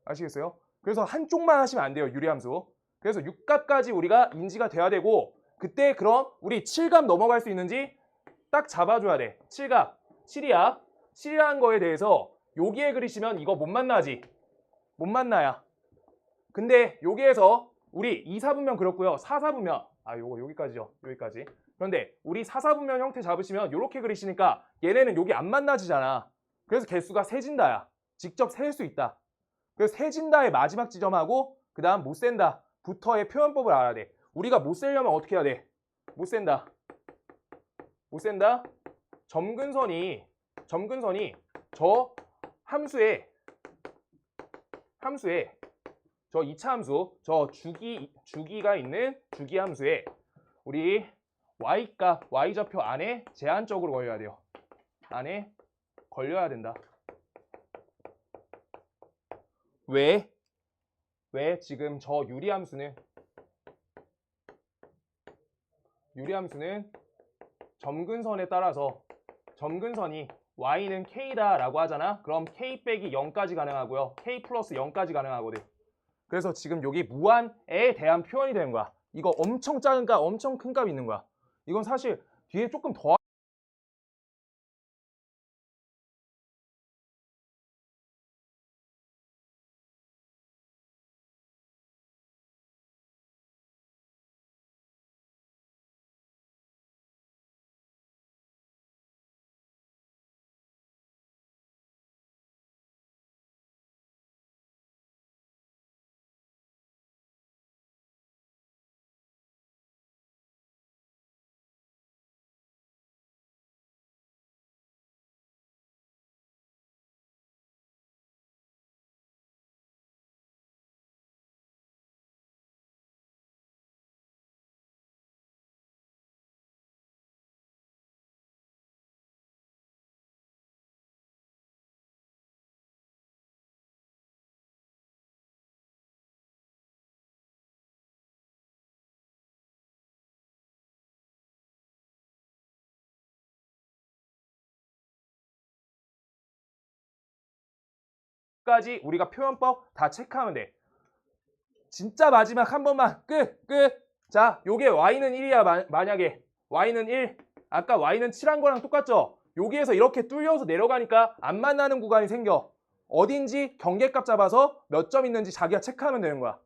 아시겠어요? 그래서 한쪽만 하시면 안 돼요, 유리함수. 그래서 6값까지 우리가 인지가 돼야 되고, 그때 그럼 우리 7값 넘어갈 수 있는지 딱 잡아줘야 돼. 7값 7이야. 7이라는 거에 대해서 여기에 그리시면 이거 못 만나지. 못 만나야. 근데 여기에서 우리 2, 4분면 그렸고요. 4, 4분면 요거 여기까지죠. 여기까지. 그런데 우리 4, 4분면 형태 잡으시면 이렇게 그리시니까 얘네는 여기 안 만나지잖아. 그래서 개수가 세진다야. 직접 셀 수 있다. 그래서 세진다의 마지막 지점하고 그 다음 못 센다 부터의 표현법을 알아야 돼. 우리가 못 세려면 어떻게 해야 돼? 못 센다. 못 센다. 점근선이 저 함수에 저 2차 함수, 저 주기가 있는 주기 함수에 우리 y값, y좌표 안에 제한적으로 걸려야 돼요. 안에 걸려야 된다. 왜 지금 저 유리함수는 점근선에 따라서 점근선이 y는 k다 라고 하잖아. 그럼 k 빼기 0까지 가능하고요. k 플러스 0까지 가능하거든. 그래서 지금 여기 무한에 대한 표현이 되는 거야. 이거 엄청 작은 값, 엄청 큰 값이 있는 거야. 이건 사실 뒤에 조금 더 여기까지 우리가 표현법 다 체크하면 돼. 진짜 마지막 한 번만 끝! 자, 요게 y는 1이야. 만약에 y는 1, 아까 y는 7한 거랑 똑같죠? 여기에서 이렇게 뚫려서 내려가니까 안 만나는 구간이 생겨. 어딘지 경계값 잡아서 몇 점 있는지 자기가 체크하면 되는 거야.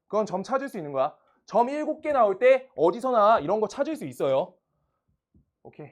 그건 점 찾을 수 있는 거야. 점 7개 나올 때 어디서나 이런 거 찾을 수 있어요. 오케이.